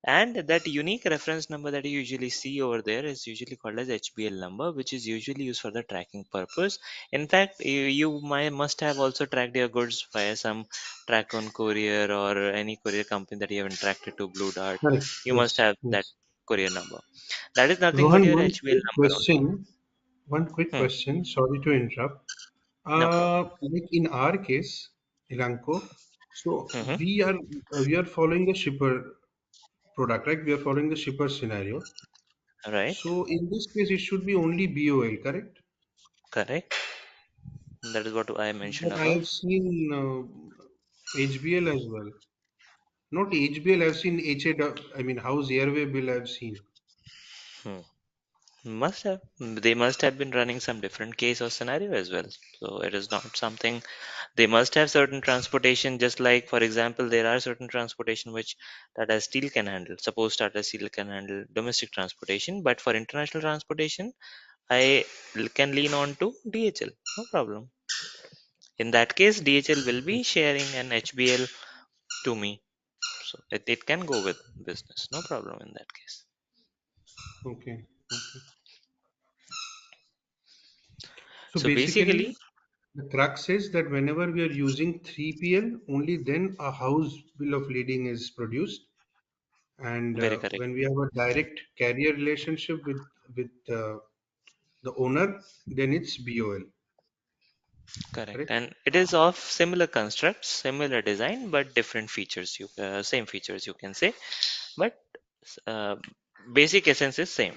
and that unique reference number that you usually see over there is usually called as HBL number, which is usually used for the tracking purpose. In fact, you might must have also tracked your goods via some track on courier or any courier company that you have interacted to Blue Dart. Correct. You must Yes. have that Yes. courier number. That is nothing but Rohan, your one HBL quick number only. question. One quick Hmm, question. Sorry to interrupt. no problem. Like in our case, Elanco, so Hmm. we are following the shipper product, right? We are following the shipper scenario. Right, So in this case, it should be only BOL, correct? correct. That is what I mentioned But I have above. seen HBL as well. Not HBL, I've seen House Airway bill I've seen. Hmm. Must have. They must have been running some different case or scenario as well. So it is not something. They must have certain transportation, just like, for example, there are certain transportation which Tata Steel can handle. Suppose Tata Steel can handle domestic transportation, but for international transportation, I can lean on to DHL. No problem. In that case, DHL will be sharing an HBL to me. So it can go with business. No problem in that case. Okay. Okay. So So basically, basically, the crux is that whenever we are using 3PL, only then a house bill of lading is produced. And very correct. when we have a direct carrier relationship with the owner, then it's BOL, Correct, correct? and it is of similar constructs, similar design, but different features. You same features you can say, but uh, basic essence is same.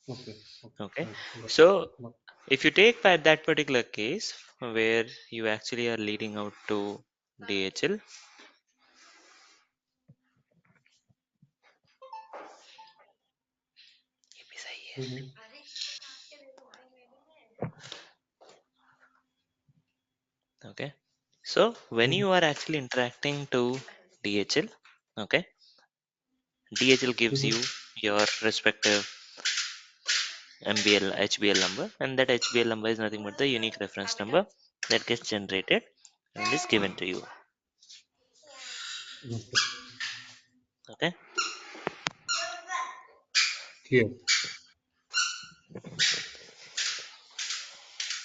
Okay. Okay. Okay, Fine. Got so it. If you take that particular case where you actually are leading out to DHL, Mhm. okay. So when Mhm. you are actually interacting to DHL, okay, DHL gives Mhm. you your respective MBL HBL number, and that HBL number is nothing but the unique reference number that gets generated and is given to you. Okay. Okay. Clear.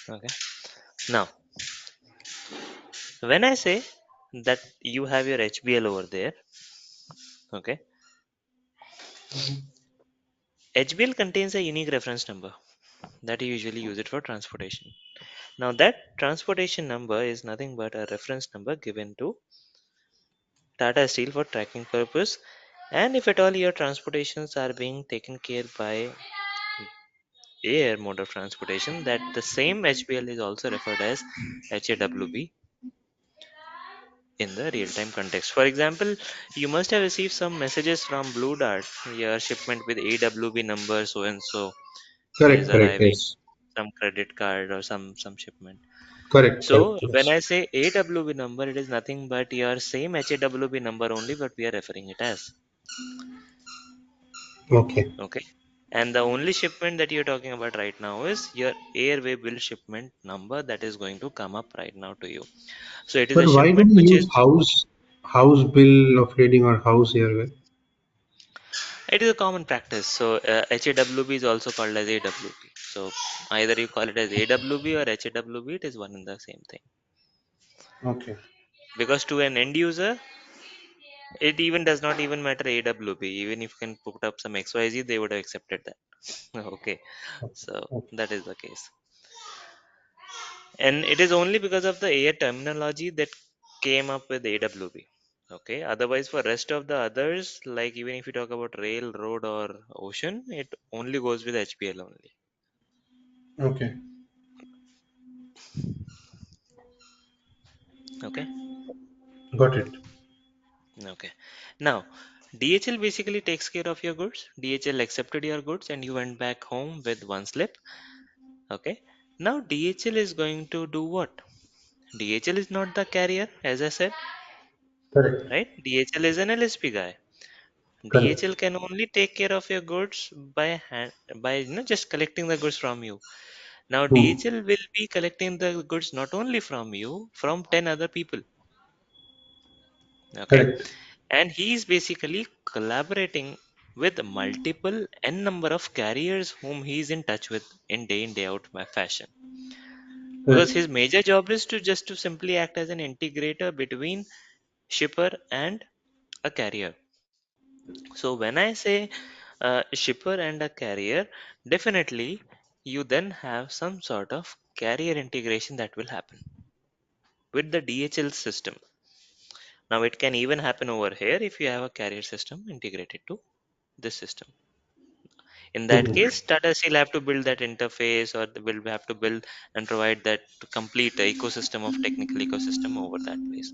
Okay. Now, when I say that you have your HBL over there, okay, Mhm. HBL contains a unique reference number that you usually use it for transportation. Now, that transportation number is nothing but a reference number given to Tata Steel for tracking purpose. And if at all your transportations are being taken care by air mode of transportation, that the same HBL is also referred as HAWB in the real-time context. For example, you must have received some messages from Blue Dart, your shipment with AWB number so and so is Correct. Correct. arriving, Yes. some credit card or some shipment. Correct. So Correct. when Yes. I say AWB number, it is nothing but your same HAWB number only, but we are referring it as. Okay. Okay. And the only shipment that you're talking about right now is your airway bill shipment number that is going to come up right now to you. So it is a But why do shipment we which use is, house bill of lading or house airway? it is a common practice. So HAWB is also called as AWB. So either you call it as AWB or HAWB, it is one and the same thing. Okay. Because to an end user, it even does not even matter AWB. Even if you can put up some XYZ, they would have accepted that. Okay. Okay. So Okay. that is the case. And it is only because of the air terminology that came up with AWB. Okay. Otherwise, for rest of the others, like even if you talk about rail, road, or ocean, it only goes with HPL only. Okay. Okay. Got it. Okay. Now, DHL basically takes care of your goods. DHL accepted your goods and you went back home with one slip. Okay. Now, DHL is going to do what? DHL is not the carrier, as I said, Correct. right? DHL is an LSP guy. Correct. DHL can only take care of your goods by hand, by just collecting the goods from you. Now True. DHL will be collecting the goods not only from you, from 10 other people. Okay, Correct. and he is basically collaborating with multiple n number of carriers whom he is in touch with in day out fashion. Because Correct. his major job is to simply act as an integrator between shipper and a carrier. So when I say shipper and a carrier, definitely you then have some sort of carrier integration that will happen with the DHL system. Now it can even happen over here if you have a carrier system integrated to this system. In that Mhm. case, Tata Steel have to build that interface, or they will have to build and provide that complete ecosystem of technical ecosystem over that place.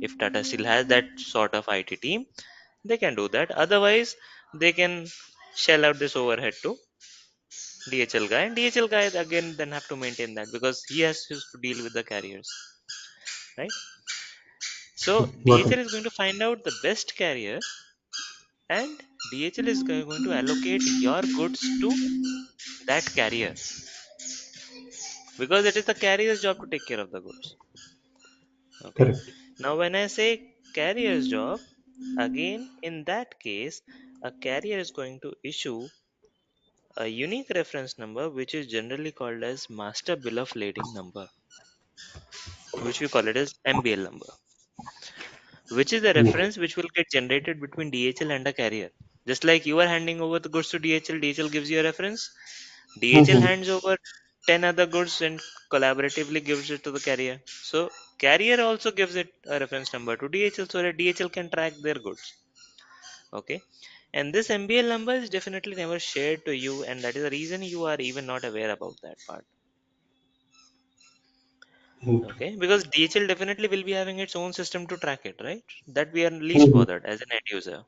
If Tata Steel has that sort of IT team, they can do that. Otherwise, they can shell out this overhead to DHL guy, and DHL guy again then have to maintain that because he has to deal with the carriers, right? So Got DHL it. is going to find out the best carrier, and DHL is going to allocate your goods to that carrier because it is the carrier's job to take care of the goods. Okay. Correct. Now, when I say carrier's job, again in that case, a carrier is going to issue a unique reference number, which is generally called as master bill of lading number, which we call it as MBL number, which is the Okay. reference which will get generated between DHL and a carrier. Just like you are handing over the goods to DHL, DHL gives you a reference. DHL Mhm. hands over 10 other goods and collaboratively gives it to the carrier. So carrier also gives it a reference number to DHL so that DHL can track their goods. Okay. And this MBL number is definitely never shared to you, and that is the reason you are even not aware about that part. Okay. Okay, because DHL definitely will be having its own system to track it, right? That we are least Mhm. bothered as an end user.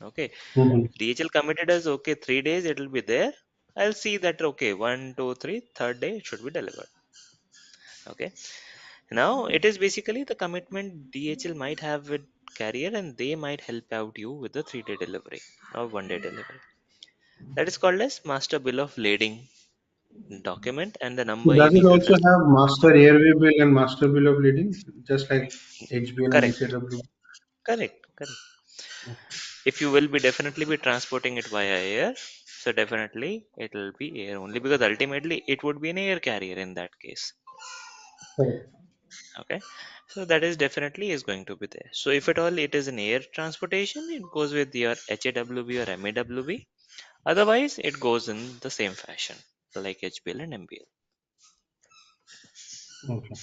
Okay, Mhm. if DHL committed as okay, 3 days it will be there. I'll see that okay, one, two, three, third day it should be delivered. Okay, now it is basically the commitment DHL might have with carrier, and they might help out you with the 3 day delivery or 1 day delivery. That is called as master bill of lading document, and the So number you does it need to also just have master airway bill and master bill of lading, just like HBL and correct, SAW? correct. If you will be definitely be transporting it via air, so definitely it will be air only, because ultimately it would be an air carrier in that case. Correct. Okay, so that is definitely is going to be there. So if at all it is an air transportation, it goes with your HAWB or MAWB. Otherwise, it goes in the same fashion like HBL and MBL. Okay.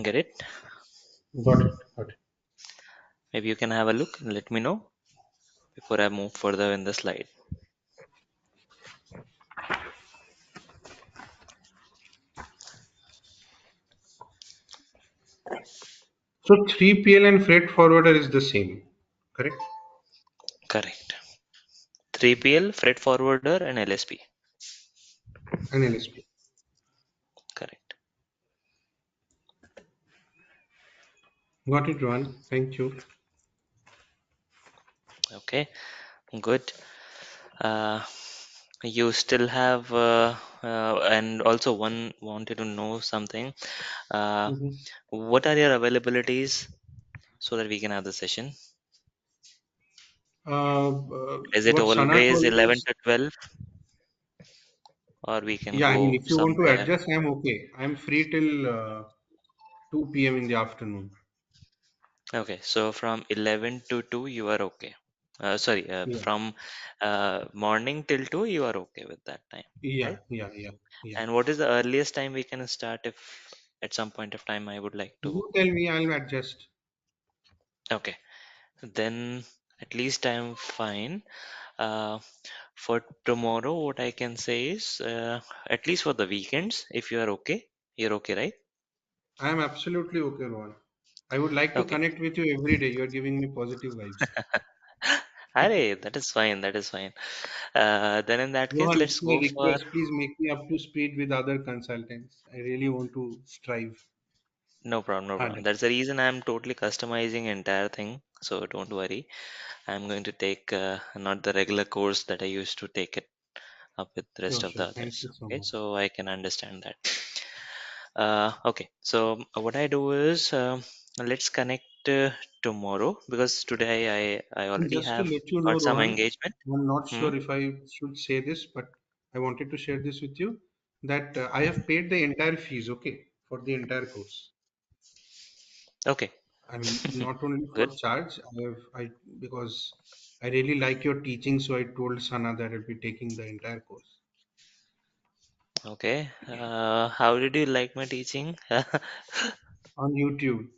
Get it? Got it. Got it. Maybe you can have a look and let me know before I move further in the slide. So 3PL and freight forwarder is the same, correct? Correct. 3PL, freight forwarder, and LSP. And LSP. Correct. Got it, Rohan. Thank you. Okay, good. Uh, you still have, and also one wanted to know something. Uh, Mhm. what are your availabilities so that we can have the session? Is it What Sana always told me 11 is, to 12, or we can yeah, I mean, go if you want to somewhere? adjust, I'm okay. I'm free till 2 p.m. in the afternoon. Okay, so from 11 to 2, you are okay. Sorry, Yeah. from morning till 2, you are okay with that time, Yeah. right? Yeah. Yeah. Yeah. And what is the earliest time we can start if at some point of time I would like to? You tell me, I'll adjust. Okay, then at least I'm fine. Uh, for tomorrow, what I can say is, at least for the weekends, if you are okay, you're okay, right? I am absolutely okay, Rohan. I would like to Okay. connect with you every day. You're giving me positive vibes. Arey, that is fine. That is fine. Then in that case, Rohan, let's it's my go for request. Please make me up to speed with other consultants. I really want to strive no problem, no problem. harder. That's the reason I'm totally customizing entire thing. So don't worry. I'm going to take not the regular course that I used to take it up with the rest Sure, of sure. the Thank others. you so Okay, much. so I can understand that. Okay, so what I do is let's connect tomorrow, because today I And already just to have let you know, got some Rohan, engagement. I'm not Hmm? sure if I should say this, but I wanted to share this with you that I have paid the entire fees, okay, for the entire course. Okay, I mean, not only good. for charge, because I really like your teaching, so I told Sana that I'll be taking the entire course Okay, how did you like my teaching? on YouTube.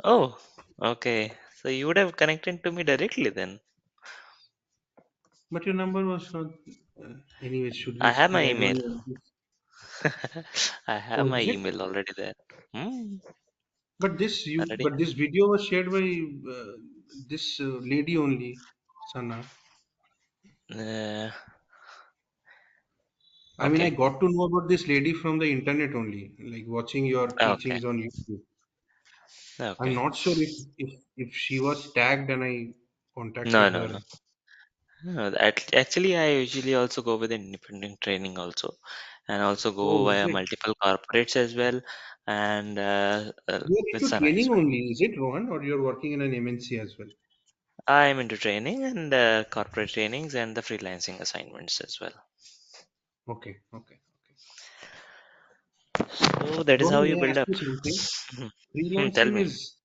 Oh, okay. So you would have connected to me directly then. But your number was not. Anyway, should we I have my speak? I don't email. know. I have Oh, my is it? email already there. Hmm, already. But this video was shared by this lady only, Sana. Uh, I mean, I okay, got to know about this lady from the internet only, like watching your okay, teachings on YouTube. I'm okay. not sure if she was tagged and I No, contacted no, no. her. No, actually, I usually also go with independent training also, and also go Oh, is via it? multiple corporates as well, and You're with into Sana as training well. only, is it, Rohan? Or you're working in an MNC as well? I am into training and corporate trainings and the freelancing assignments as well. Okay, okay, okay. So that is how Rohan, you may I build ask up. you something? Tell Freelancing me. is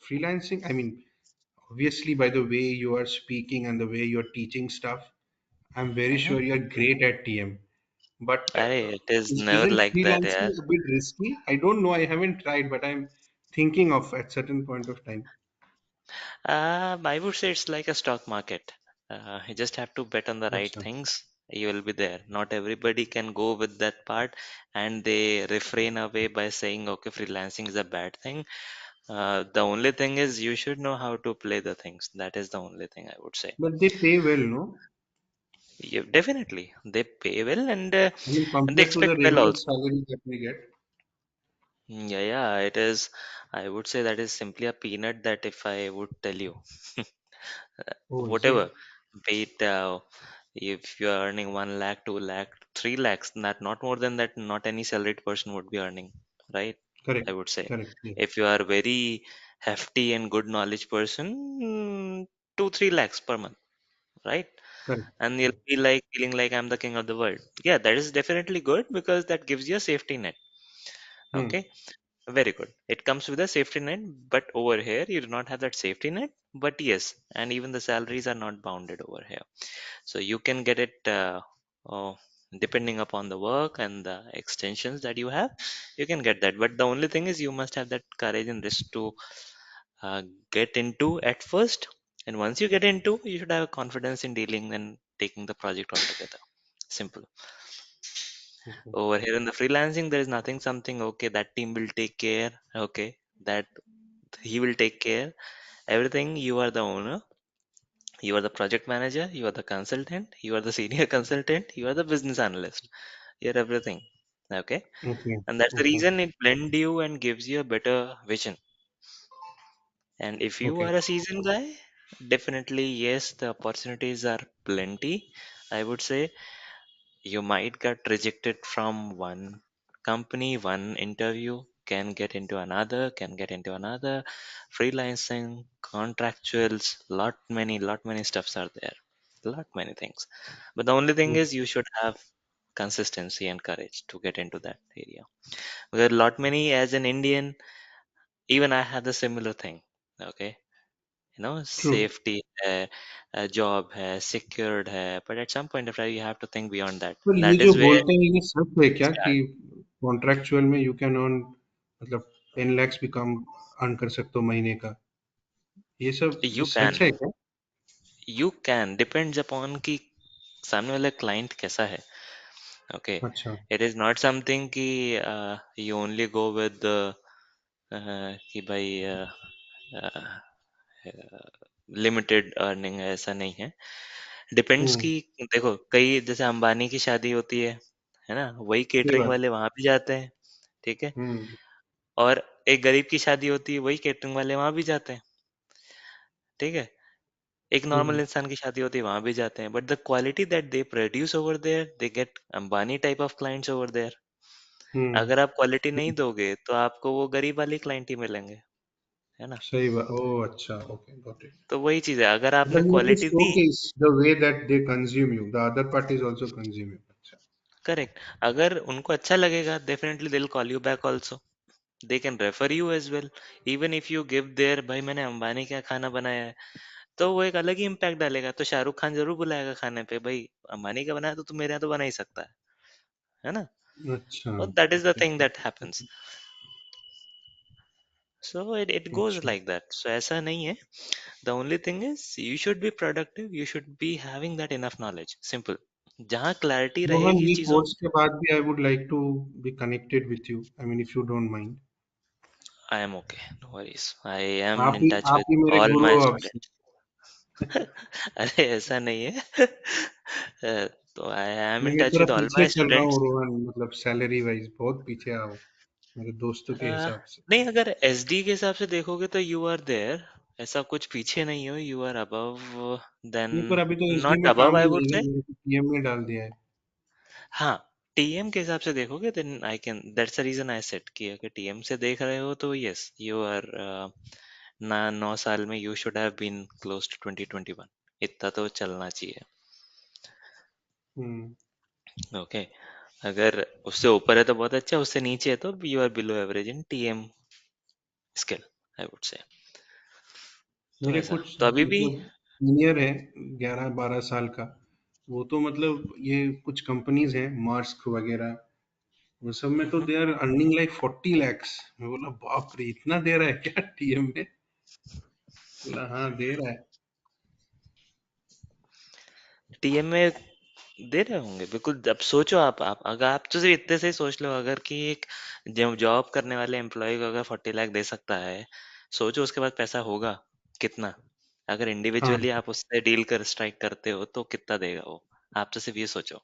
freelancing. I mean, obviously, by the way you are speaking and the way you're teaching stuff, I'm very Hmm. sure you're great at TM. But It is never isn't like that, freelancing yeah. a bit risky? I don't know. I haven't tried, but I'm thinking of at certain point of time. I would say it's like a stock market. You just have to bet on the right अच्छा. things. You will be there. Not everybody can go with that part, and they refrain away by saying, "Okay, freelancing is a bad thing." The only thing is you should know how to play the things. That is the only thing I would say. But they pay well, no? Definitely, they pay well, I mean, and they compared to the expect well regular also. salary that we get. Yeah, yeah, it is. I would say that is simply a peanut that if I would tell you, Oh, is whatever, it? be it if you are earning 1 lakh, 2 lakh, 3 lakhs, not more than that, not any salaried person would be earning, right? Correct. I would say. Correct. Yes. If you are very hefty and good knowledge person, 2, 3 lakhs per month, right? Correct. And you'll Correct. be like feeling like I'm the king of the world. Yeah, that is definitely good because that gives you a safety net. Hmm. Okay. Very good. It comes with a safety net, but over here you do not have that safety net. But yes, and even the salaries are not bounded over here. So you can get it oh, depending upon the work and the extensions that you have, you can get that. But the only thing is you must have that courage and risk to uh, get into at first. And once you get into, you should have confidence in dealing and taking the project altogether. Simple. Okay. Over here in the freelancing, there is nothing something, okay, that team will take care. Okay, that he will take care. Everything, you are the owner, you are the project manager, you are the consultant, you are the senior consultant, you are the business analyst. You're everything. Okay. Okay. And that's the Okay. reason it blend you and gives you a better vision. And if you Okay. are a seasoned guy, definitely yes, the opportunities are plenty. I would say you might get rejected from one company, one interview, can get into another, freelancing, contractuals, lot many stuffs are there. Lot many things. But the only thing Okay. is you should have consistency and courage to get into that area. Because lot many as an Indian, even I had the similar thing. Okay. True. Safety है, job है, secured है, but at some point of time you have to think beyond that. पर ये That जो is where बोलते हैं ये सच है क्या कि start. कॉन्ट्रैक्चुअल में यू कैन अर्न मतलब 10 lakhs भी कम अर्न कर सकते हो महीने का ये सब ये You सच है can, क्या? you can depends upon कि सामने वाला client कैसा है. Okay, अच्छा. it is not something कि you only go with the कि भाई लिमिटेड अर्निंग है ऐसा नहीं है. डिपेंड्स हम्म. कि देखो कई जैसे अंबानी की शादी होती है ना, वही सही केटरिंग बात. वाले वहां भी जाते हैं. ठीक है. हम्म. और एक गरीब की शादी होती है, वही केटरिंग वाले वहां भी जाते हैं. ठीक है. एक नॉर्मल हम्म. इंसान की शादी होती है वहां भी जाते हैं, but the quality that they produce over there, they get Ambani type of clients over there. Hmm. अगर आप क्वालिटी नहीं दोगे तो आपको वो गरीब वाले क्लाइंट ही मिलेंगे. है ना. सही बात. ओह अच्छा. Okay got it. तो वही चीज है, अगर आपने मतलब ये quality the. showcase the way that they consume you. The other party is also consume you. अच्छा. करेक्ट. अगर उनको अच्छा लगेगा definitely they will call you back also. They can refer you as well. Even if you give their भाई मैंने अंबानी का खाना बनाया है, तो वो एक अलग ही इम्पैक्ट डालेगा. तो शाहरुख खान जरूर बुलाएगा खाने पे, भाई अंबानी का बनाया तो तू मेरे यहाँ तो बना ही सकता है ना. अच्छा. और that is the okay. Thing that happens. So it goes अच्छा. Like that. सो ऐसा नहीं है. The only thing is you should be productive, you should be having that enough knowledge. Simple. जहाँ क्लैरिटी रोहन रहेगी ये चीजों. कोर्स के बाद भी I would like to be connected with you I mean if you don't mind. I am okay, no worries. I am in touch आप with he मेरे all Guru my हो अब से. स्टूडेंट्स. अरे ऐसा नहीं है. तो आई एम मैं इन ये टच थोड़ा विद ऑल पीछे माय चल रहा हूँ स्टूडेंट्स. रोहन मतलब सैलरी वाइज बहुत पीछे आओ मेरे दोस्तों के हिसाब से. नहीं, अगर एसडी के हिसाब से देखोगे तो यू आर देयर. ऐसा कुछ पीछे नहीं हो, यू आर अबव देन. नहीं पर अभी तो एसडी नॉट में अबव काम आई ही वुड नहीं है से. मेरे को पीएम में डाल दिया है. हाँ. टीएम के हिसाब से देखोगे then I can, that's the reason I set कि अगर टीएम से देख रहे हो तो यस यू आर ना 9 साल में you should have been close to 2021. इतना तो चलना चाहिए. हम्म. ओके. अगर उससे ऊपर है तो बहुत अच्छा, उससे नीचे है तो you are below average in TM skill, I would say. तो मेरे ऐसा कुछ तो अभी भी. मतलब सीनियर है 11-12 साल का. वो तो मतलब ये कुछ कंपनीज हैं मार्स्क वगैरह वो सब में तो hmm. They are earning like 40 lakhs. मैं बोला बाप रे इतना दे रहा है क्या टीएम में. बोला हाँ दे रहा है. टीएम में दे रहे होंगे बिल्कुल। अब सोचो आप अगर आप तो सिर्फ इतने से ही सोच लो, अगर कि एक जॉब करने वाले एम्प्लॉय को अगर 40 लाख दे सकता है, सोचो उसके बाद पैसा होगा कितना। अगर हाँ। इंडिविजुअली आप उससे डील कर स्ट्राइक करते हो तो कितना देगा वो। आप तो सिर्फ ये सोचो,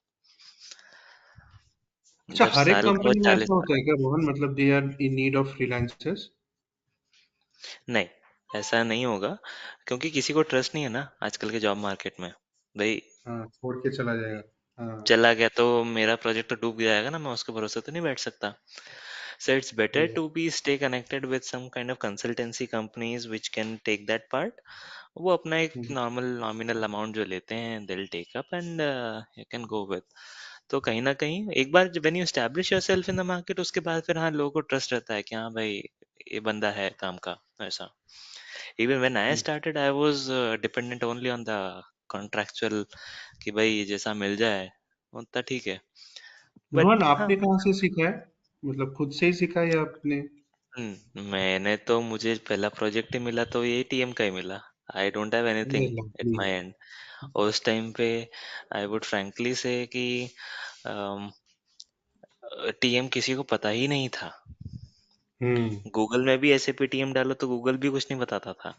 अच्छा, जब हर एक साल का वो कंपनी में ऐसा 40 लाख। होता है क्या रोहन? मतलब they are in need of freelancers? नहीं, ऐसा नहीं होगा, क्योंकि किसी को ट्रस्ट नहीं है ना आजकल के जॉब मार्केट में। भाई, हाँ, छोड़ के चला जाएगा। हाँ। चला गया तो मेरा प्रोजेक्ट तो डूब जाएगा ना, मैं उसके भरोसे तो नहीं बैठ सकता। So it's better hmm. to be stay connected with some kind of consultancy companies which can take that part. वो अपना एक हम्म। नॉर्मल नॉमिनल अमाउंट जो लेते हैं they'll take up and you can go with. तो कहीं ना कहीं एक बार when you establish yourself in the market, उसके बाद फिर हाँ लोगों को ट्रस्ट रहता है कि हाँ भाई ये बंदा है काम का, ऐसा। Even when I hmm. started I was dependent only on the contractual, कि भाई जैसा मिल जाए उतना ठीक है। बट रोहन, हाँ, आपने कहाँ से सीखा है? मतलब खुद से ही सीखा या आपने? मैंने तो मुझे पहला प्रोजेक्ट ही मिला तो ये टीएम का ही मिला। आई डोंट हैव अरे anything at lovely। My and. उस टाइम पे आई वुड फ्रैंकली से कि टीएम किसी को पता ही नहीं था। हम्म। गूगल में भी एसएपी टीएम डालो तो गूगल भी कुछ नहीं बताता था।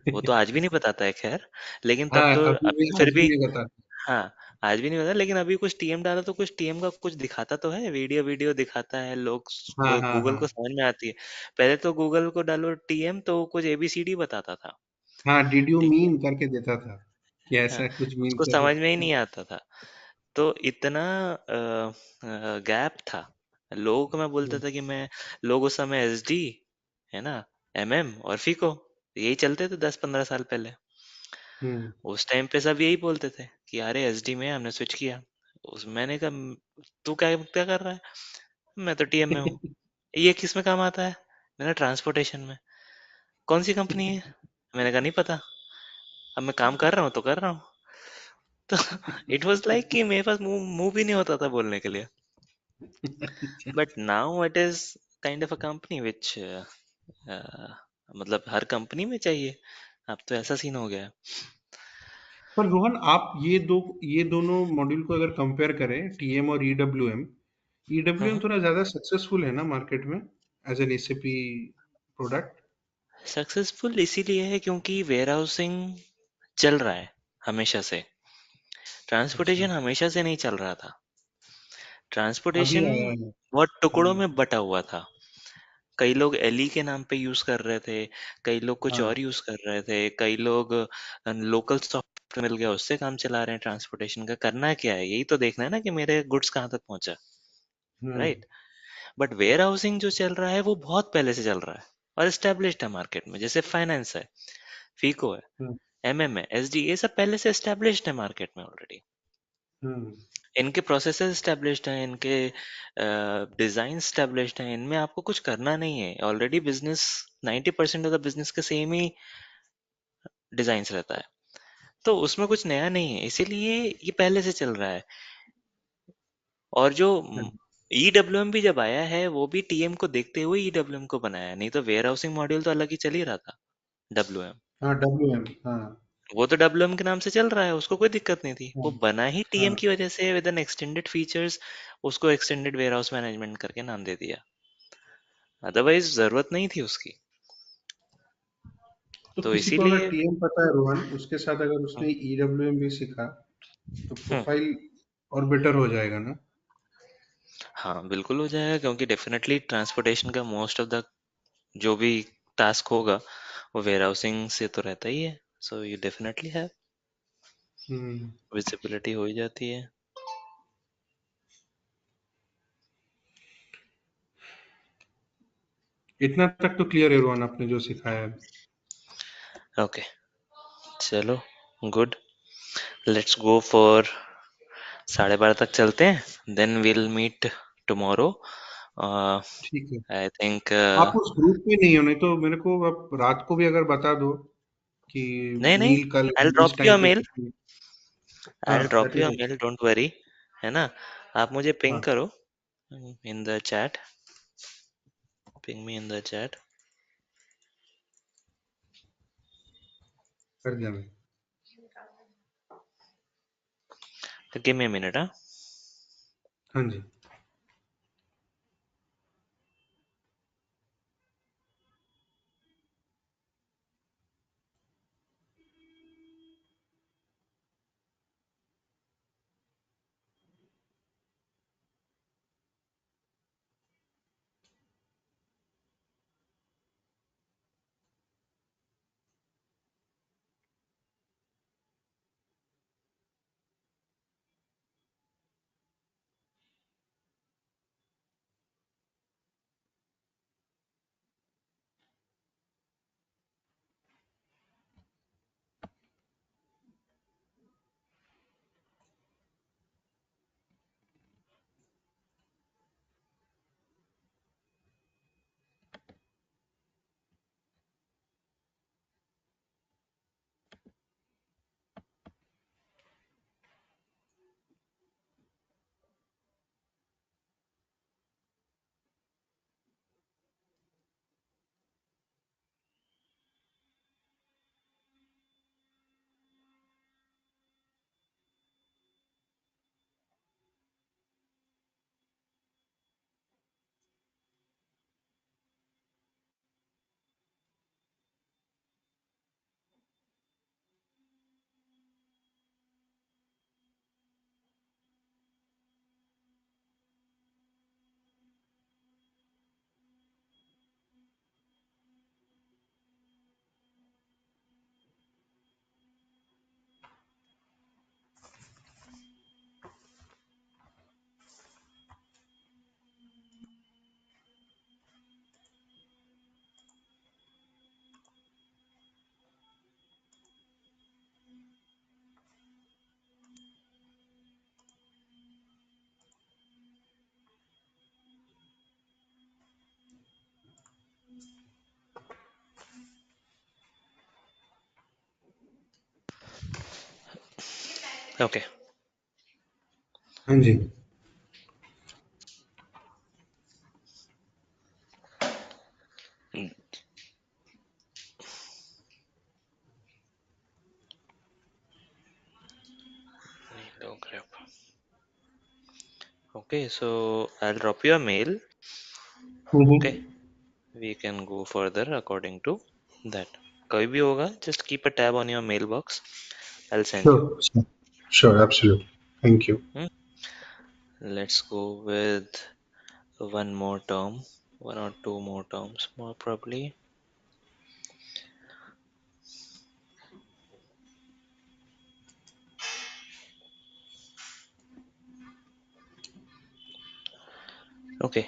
वो तो आज भी नहीं बताता है खैर, लेकिन तब हाँ, तो अभी भी अभी फिर आज भी भी। नहीं बता। हाँ, आज भी नहीं पता, लेकिन अभी कुछ टीएम डालो तो कुछ टीएम का कुछ दिखाता तो है, वीडियो वीडियो दिखाता है, लोग हाँ, को हाँ, गूगल हाँ। को समझ में आती है। पहले तो गूगल को डालो टीएम तो वो कुछ एबीसीडी बताता था। हाँ, डिड यू ठीक है। मीन करके देता था कि हाँ, ऐसा कुछ मीन उसको करो। समझ में ही नहीं आता था। तो इतना गैप था। लोगों को मैं बोलता हम्म। था कि मैं, लोग उस समय एसडी, है ना, एमएम और फीको, यही चलते थे 10-15 साल पहले। हम्म। उस टाइम पे सब यही बोलते थे कि अरे एसडी में हमने स्विच किया। उस मैंने कहा तू क्या क्या कर रहा है?" मैं तो टीएम में हूँ। ये किस में काम आता है?" मैंने ट्रांसपोर्टेशन में। कौन सी कंपनी है? मैंने कहा नहीं पता, अब मैं काम कर रहा हूँ तो कर रहा हूँ। तो इट वाज लाइक कि मेरे पास मुंह मुंह भी नहीं होता था बोलने के लिए। But now it is kind of a company which, मतलब हर कंपनी में चाहिए। अब तो ऐसा सीन हो गया है। पर रोहन, आप ये दोनों मॉड्यूल को अगर कंपेयर करें, टीएम और ईडब्ल्यूएम, ईडब्ल्यूएम थोड़ा ज्यादा सक्सेसफुल है ना मार्केट में as an SAP product? Successful इसीलिए है क्योंकि वेयर हाउसिंग चल रहा है हमेशा से। अच्छा। ट्रांसपोर्टेशन हमेशा से नहीं चल रहा था। अभी ट्रांसपोर्टेशन आया है। बहुत टुकड़ों हम्म। में बटा हुआ था। कई लोग एली के नाम पे यूज कर रहे थे, कई लोग कुछ हाँ। और यूज कर रहे थे, कई लोग लोकल सॉफ्टवेयर मिल गया उससे काम चला रहे हैं। ट्रांसपोर्टेशन का करना क्या है, यही तो देखना है ना कि मेरे गुड्स कहाँ तक पहुंचा, हम्म। राइट। बट वेयर हाउसिंग जो चल रहा है वो बहुत पहले से चल रहा है और एस्टेब्लिश्ड है मार्केट में। जैसे फाइनेंस है, फीको है, हम्म। एमएम है, एसडी, ये सब पहले से एस्टेब्लिश्ड है मार्केट में ऑलरेडी। हम्म। इनके प्रोसेसेस एस्टेब्लिश्ड हैं, इनके डिजाइन एस्टेब्लिश्ड हैं, इनमें आपको कुछ करना नहीं है। Already business 90% of the business का सेम ही डिजाइन रहता है, तो उसमें कुछ नया नहीं है, इसीलिए ये पहले से चल रहा है। और जो ईडब्ल्यूएम भी जब आया है वो भी टीएम को देखते हुए ईडब्ल्यूएम को बनाया है, नहीं तो वेयर हाउसिंग मॉड्यूल तो अलग ही चल ही रहा था, डब्ल्यूएम। हाँ, डब्ल्यूएम। हाँ। वो तो डब्ल्यूएम के नाम से चल रहा है, उसको कोई दिक्कत नहीं थी। हाँ। वो बना ही टीएम हाँ। की वजह से विद एन एक्सटेंडेड फीचर्स, उसको एक्सटेंडेड वेयर हाउस मैनेजमेंट करके नाम दे दिया। अदरवाइज जरूरत नहीं थी उसकी। तो तो किसी को अगर इसीलिए टीएम पता है रोहन, उसके साथ अगर उसने ईडब्ल्यूएम भी सीखा, तो हम्म, प्रोफाइल और बेटर हो जाएगा ना? हाँ बिल्कुल हो जाएगा, क्योंकि डेफिनेटली ट्रांसपोर्टेशन का मोस्ट ऑफ द जो भी टास्क होगा वो वेयर हाउसिंग से तो रहता ही है। सो यू डेफिनेटली है, हम्म। विजिबिलिटी हो ही जाती है। इतना तक तो क्लियर है रोहन, आपने जो सिखाया है। ओके, चलो, गुड, लेट्स गो फॉर 12:30 तक चलते हैं, देन विल मीट टुमारो। ठीक है। आई थिंक आप उस ग्रुप में नहीं हो, नहीं तो मेरे को आप रात को भी अगर बता दो कि नहीं नहीं, नील कल आई इस ड्रॉप यू टाइम अ पे मेल, छुट्टी है। हाँ, I drop that you is a okay. Mail, don't worry, है ना। आप मुझे पिंग हाँ, करो in the chat, ping me in the chat. कर दिया मैं। Give me a minute, huh? हाँ जी. Okay. हाँ जी. Mm, no crap. Okay, so I'll drop you a mail. Okay, Mm-hmm. we can go further according to that. कभी भी होगा, just keep a tab on your mailbox. I'll send you. Sure. Sure. Sure. Absolutely. Thank you. Hmm? Let's go with one more term, one or two more terms, more probably. Okay,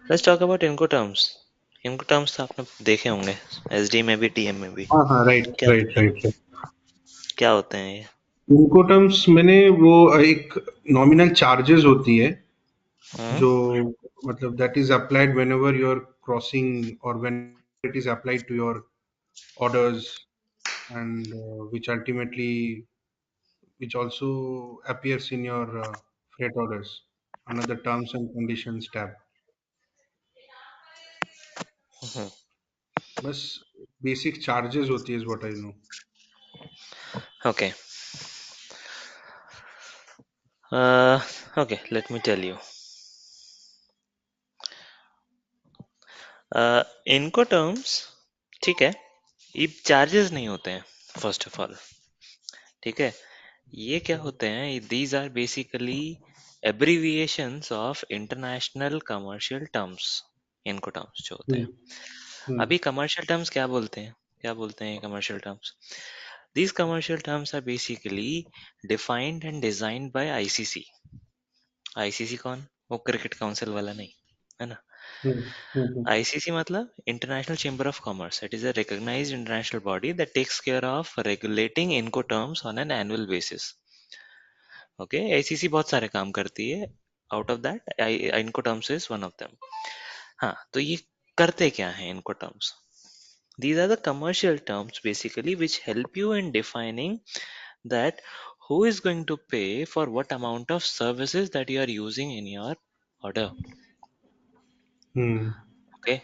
let's talk about Incoterms. Incoterms तो आपने देखे होंगे, SD में भी TM में भी. हाँ हाँ, राइट क्या राइट राइट राइट. क्या होते हैं ये? इनकोटर्म्स मैंने वो एक नॉमिनल चार्जेस होती है हम्म. जो मतलब that is applied whenever you are crossing और when it is applied to your orders and which ultimately which also appears in your freight orders under the terms and conditions tab. हम्म. बस basic charges होती है is what I know. Okay. Okay, let me tell you. Incoterms, ठीक है, ये charges नहीं होते हैं first of all. ठीक है, ये क्या होते हैं? These are basically abbreviations of international commercial terms. इनको टर्म्स जो होते हैं, हम्म. हम्म. अभी कमर्शियल टर्म्स क्या बोलते हैं? क्या बोलते हैं commercial terms? These commercial terms are basically defined and designed by ICC. ICC कौन? वो क्रिकेट काउंसिल वाला नहीं, है ना? हम्म. हम्म. आईसीसी मतलब international chamber of commerce. It is a recognized international body that takes care of regulating incoterms on an annual basis. Okay, ICC बहुत सारे काम करती है. Out of that Incoterms is one of them. हाँ, तो ये करते क्या है Incoterms? These are the commercial terms basically which help you in defining that who is going to pay for what amount of services that you are using in your order. Hmm. Okay,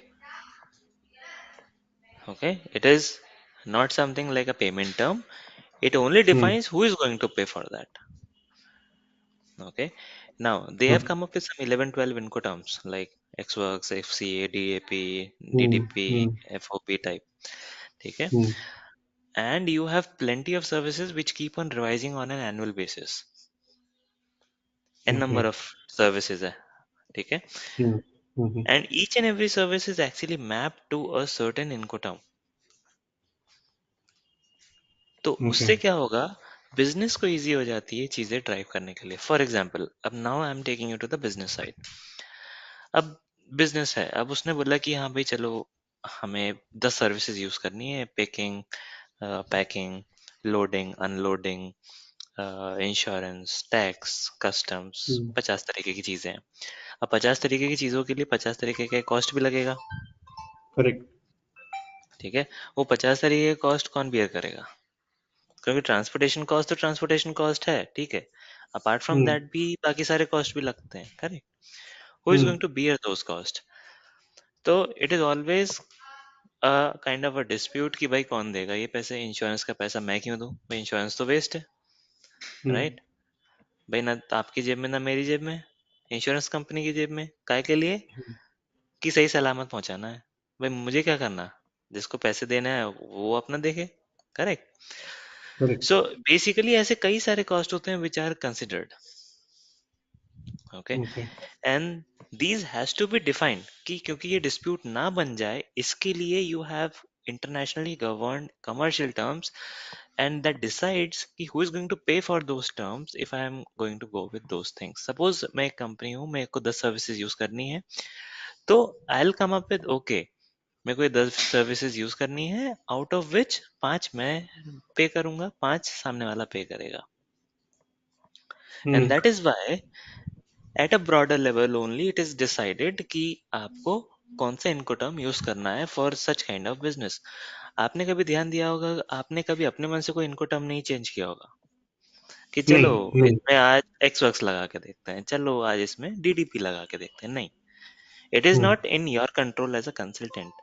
okay, it is not something like a payment term. It only hmm. defines who is going to pay for that. Okay. Now they have Okay. come up with some 11, 12 Incoterms like XWorks, FCA, DAP, Hmm. DDP, Hmm. FOP type. Okay. Hmm. And you have plenty of services which keep on revising on an annual basis. N number Okay. of services है, ठीक है? Hmm. Hmm. And each and every service is actually mapped to a certain Incoterm. तो उससे Okay. क्या होगा, business को easy हो जाती है चीजें ड्राइव करने के लिए. फॉर एग्जाम्पल, अब now I am taking you to the business side. अब बिजनेस है, अब उसने बोला कि हाँ भाई चलो, हमें 10 सर्विसेज यूज करनी है. Picking, packing, loading, unloading, insurance, tax, customs, Hmm. 50 तरीके की चीजें हैं. अब 50 तरीके की चीजों के लिए 50 तरीके का कॉस्ट भी लगेगा. Correct. ठीक है. वो 50 तरीके का कॉस्ट कौन बियर करेगा? क्योंकि ट्रांसपोर्टेशन कॉस्ट तो ट्रांसपोर्टेशन कॉस्ट है, ठीक है. Apart from Hmm. दैट भी बाकी सारे कॉस्ट भी लगते हैं, correct. Who is going Hmm. To bear those cost? तो it is always a kind of a dispute कि भाई कौन देगा ये पैसे. इंश्योरेंस का पैसा मैं क्यों दूं भाई? इंश्योरेंस तो वेस्ट है, Hmm. राइट. भाई ना आपकी जेब में ना मेरी जेब में, इंश्योरेंस कंपनी की जेब में. काय के लिए? कि सही सलामत पहुंचाना है. भाई मुझे क्या करना, जिसको पैसे देना है वो अपना देखे, करेक्ट. Correct. सो बेसिकली ऐसे कई सारे कॉस्ट होते हैं which are considered. Okay. Okay. And these has to be defined कि क्योंकि ये डिस्प्यूट ना बन जाए, इसके लिए you have internationally governed commercial terms, and that decides कि who is going to pay for those terms if I am going to go with those things. Suppose मैं एक कंपनी हूँ, मेरे को 10 सर्विसेज यूज करनी है, तो I'll come up with okay, मेरे को ये 10 सर्विसेज यूज करनी है, आउट ऑफ विच 5 मैं पे करूंगा, 5 सामने वाला पे करेगा. And Hmm. That is why at a broader level only it is decided कि आपको कौन सा इनकोटर्म यूज करना है for such kind of business. आपने कभी ध्यान दिया होगा, आपने कभी अपने मन से कोई इनकोटर्म नहीं चेंज किया होगा कि चलो नहीं. नहीं. इसमें आज एक्स वर्क्स लगा के देखते हैं, चलो आज इसमें डीडीपी लगा के देखते हैं. नहीं. It is Hmm. Not in your control as a consultant.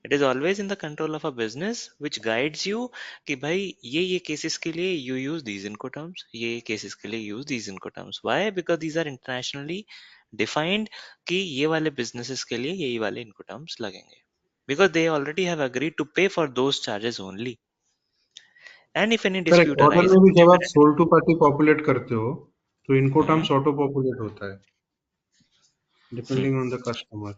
It is always in the control of a business which guides you कि भाई ये केसेस के लिए यू यूज दीज इनको टर्म्स, ये केसेस के लिए यूज दीज इनको terms. Why? Because these are internationally defined कि ये वाले बिजनेसेस के लिए यही वाले इनको टर्म्स लगेंगे, because they already have agreed to pay for those charges only. And if any correct. dispute order में arises, भी जब आप सोल टू पार्टी पॉपुलेट करते हो तो इनको hmm, टर्म्स ऑटो पॉपुलेट होता है hmm, depending on the customer.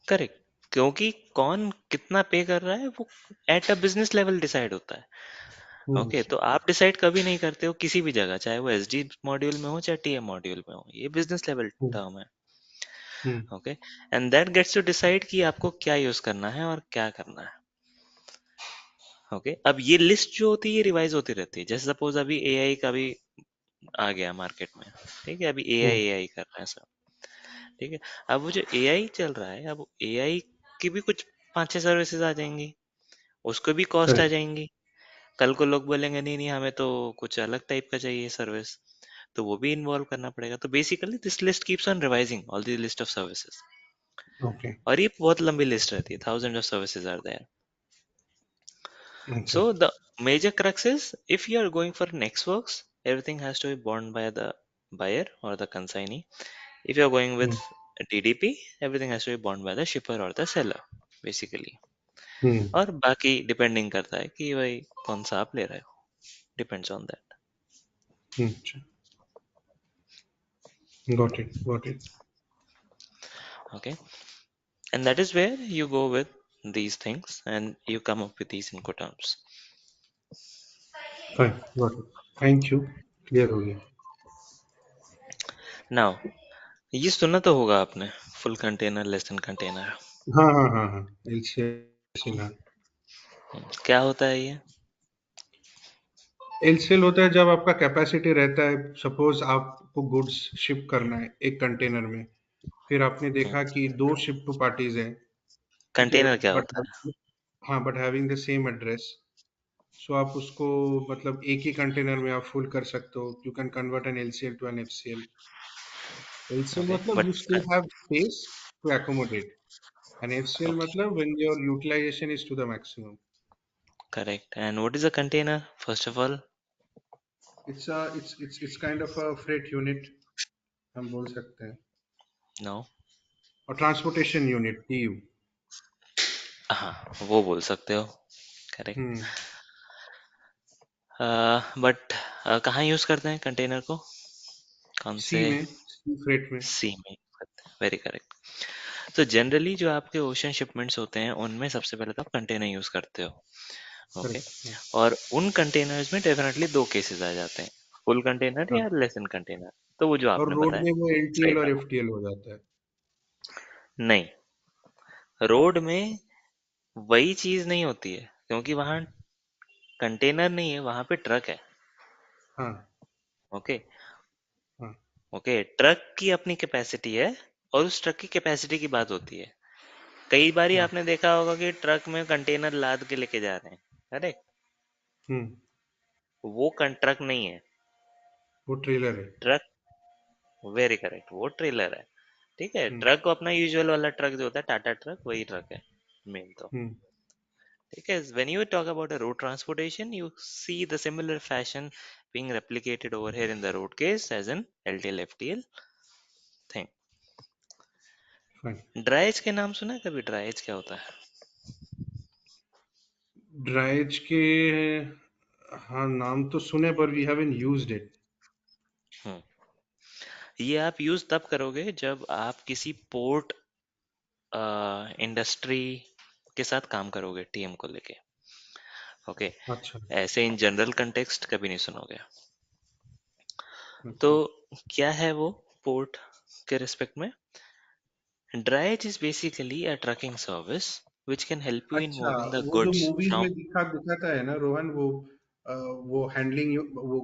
Correct. क्योंकि कौन कितना पे कर रहा है वो at a business level decide होता है. Hmm. ओके. तो आप डिसाइड कभी नहीं करते हो किसी भी जगह, चाहे वो एसडी मॉड्यूल में हो चाहे टीएम मॉड्यूल में हो, ये बिजनेस लेवल Hmm. टर्म है. Hmm. Okay. And that gets to decide कि आपको क्या यूज करना है और क्या करना है. ओके. अब ये लिस्ट जो होती है ये रिवाइज होती रहती है. जैसे सपोज अभी एआई का भी आ गया मार्केट में, ठीक है. अभी Hmm. एआई एआई कर रहा है सब, ठीक है. अब वो जो एआई चल रहा है, अब एआई की भी कुछ 5-6 सर्विसेज आ जाएंगी, उसको भी कॉस्ट आ करेक्ट. जाएंगी. कल को लोग बोलेंगे नहीं नहीं हमें तो कुछ अलग टाइप का चाहिए सर्विस, तो वो भी इन्वॉल्व करना पड़ेगा. तो basically this list keeps on revising all the list of services. Okay. और ये बहुत लंबी लिस्ट रहती है, thousand of services are there. Okay. So the major crux is if you are going for next works, everything has to be borne by the buyer or the consignee. If you are going with Hmm. DDP, everything has to be borne by the shipper or the seller, basically. Hmm. और बाकी depending करता है कि भाई कौन सा आप ले रहे हो, depends on that. Hmm. Got it. Got it. Okay. And that is where you go with these things and you come up with these incoterms. Fine. Got it. Thank you. Clear हो गया. Now ये सुना तो होगा आपने, full container less than container. हाँ हाँ हाँ हाँ. एलसीएल. हाँ. क्या होता है ये? एलसीएल होता है जब आपका कैपेसिटी रहता है. सपोज आपको गुड्स शिप करना है एक कंटेनर में. फिर आपने देखा कि दो शिप टू पार्टीज हैं. ठीक है. कंटेनर क्या बट होता हाँ, but having the same address. So आप उसको मतलब एक ही कंटेनर में आप फुल कर सकते हो. You can convert an LCL to an FCL. है? LCL okay. मतलब but you still have space to accommodate. And FCL okay, मतलब when your utilization is to the maximum. correct. And what is a container? First of all, it's kind of a freight unit, हम बोल सकते हैं, no. और transportation unit TU. हाँ, वो बोल सकते हो, करेक्ट। हम्म। बट कहाँ यूज करते हैं कंटेनर को, कौन सी से? में, सी फ्रेट में। सी में करते हैं, वेरी करेक्ट। तो जनरली जो आपके ओशन शिपमेंट्स होते हैं उनमें सबसे पहले तो आप कंटेनर यूज करते हो, ओके। करेक्ट। और उन कंटेनर्स में डेफिनेटली दो केसेस आ जाते हैं, फुल कंटेनर हाँ, या लेस इन कंटेनर। तो वो जो और आपने रोड बताया में वो सही एलटीएल और बात। एफटीएल हो जाता है। नहीं, रोड में वही चीज नहीं होती है, क्योंकि वहां कंटेनर नहीं है, वहां पे ट्रक है। हाँ। ओके। हाँ। ओके, ट्रक की अपनी कैपेसिटी है, और उस ट्रक की कैपेसिटी की बात होती है। कई बारी हाँ। आपने देखा होगा कि ट्रक में कंटेनर लाद के लेके जा रहे हैं, करेक्ट। हम्म। वो ट्रक नहीं है, वो ट्रेलर है। ट्रक, वेरी करेक्ट, वो ट्रेलर है। ठीक है, हम्म। ट्रक को अपना यूजुअल वाला ट्रक जो होता है टाटा ट्रक, वही ट्रक है मेन तो। हम्म। ठीक है, when you talk about a road transportation you see the similar fashion being replicated over here in the road case as an LTL FTL thing। Fine. ड्राइज के नाम सुना है कभी? ड्राइज क्या होता है? ड्राइज के, हाँ नाम तो सुने, पर वी हैवंट यूज्ड इट। हम्म, ये आप यूज तब करोगे जब आप किसी पोर्ट इंडस्ट्री के साथ काम करोगे टीएम को लेके, ओके। अच्छा। ऐसे इन जनरल कंटेक्स्ट कभी नहीं सुनोगे। तो अच्छा। क्या है वो पोर्ट के रिस्पेक्ट में? Drayage is basically a trucking service which can help you in अच्छा, moving the वो जो goods मूवीज from। में दिखाता है ना रोहन, वो हैंडलिंग, वो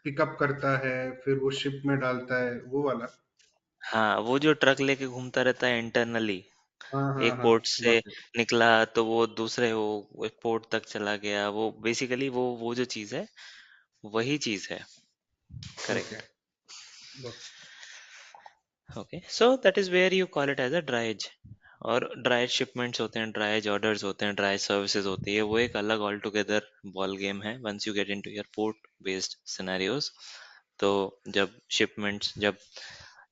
पिकअप करता है, फिर वो शिप में डालता है, वो वाला। हाँ, वो जो ट्रक लेके घूमता रहता है इंटरनली, हाँ हाँ एक हाँ। पोर्ट से गॉट इट। निकला तो वो दूसरे वो एक पोर्ट तक चला गया, वो बेसिकली वो जो चीज है वही चीज है, okay. Correct. Got. Okay, so that is where you call it as a drayage. और ड्राइज शिपमेंट्स होते हैं, ड्राइज ऑर्डर्स होते हैं, ड्राइज सर्विसेज होती है, वो एक अलग ऑल टुगेदर बॉल गेम है once you get into your port based scenarios. तो जब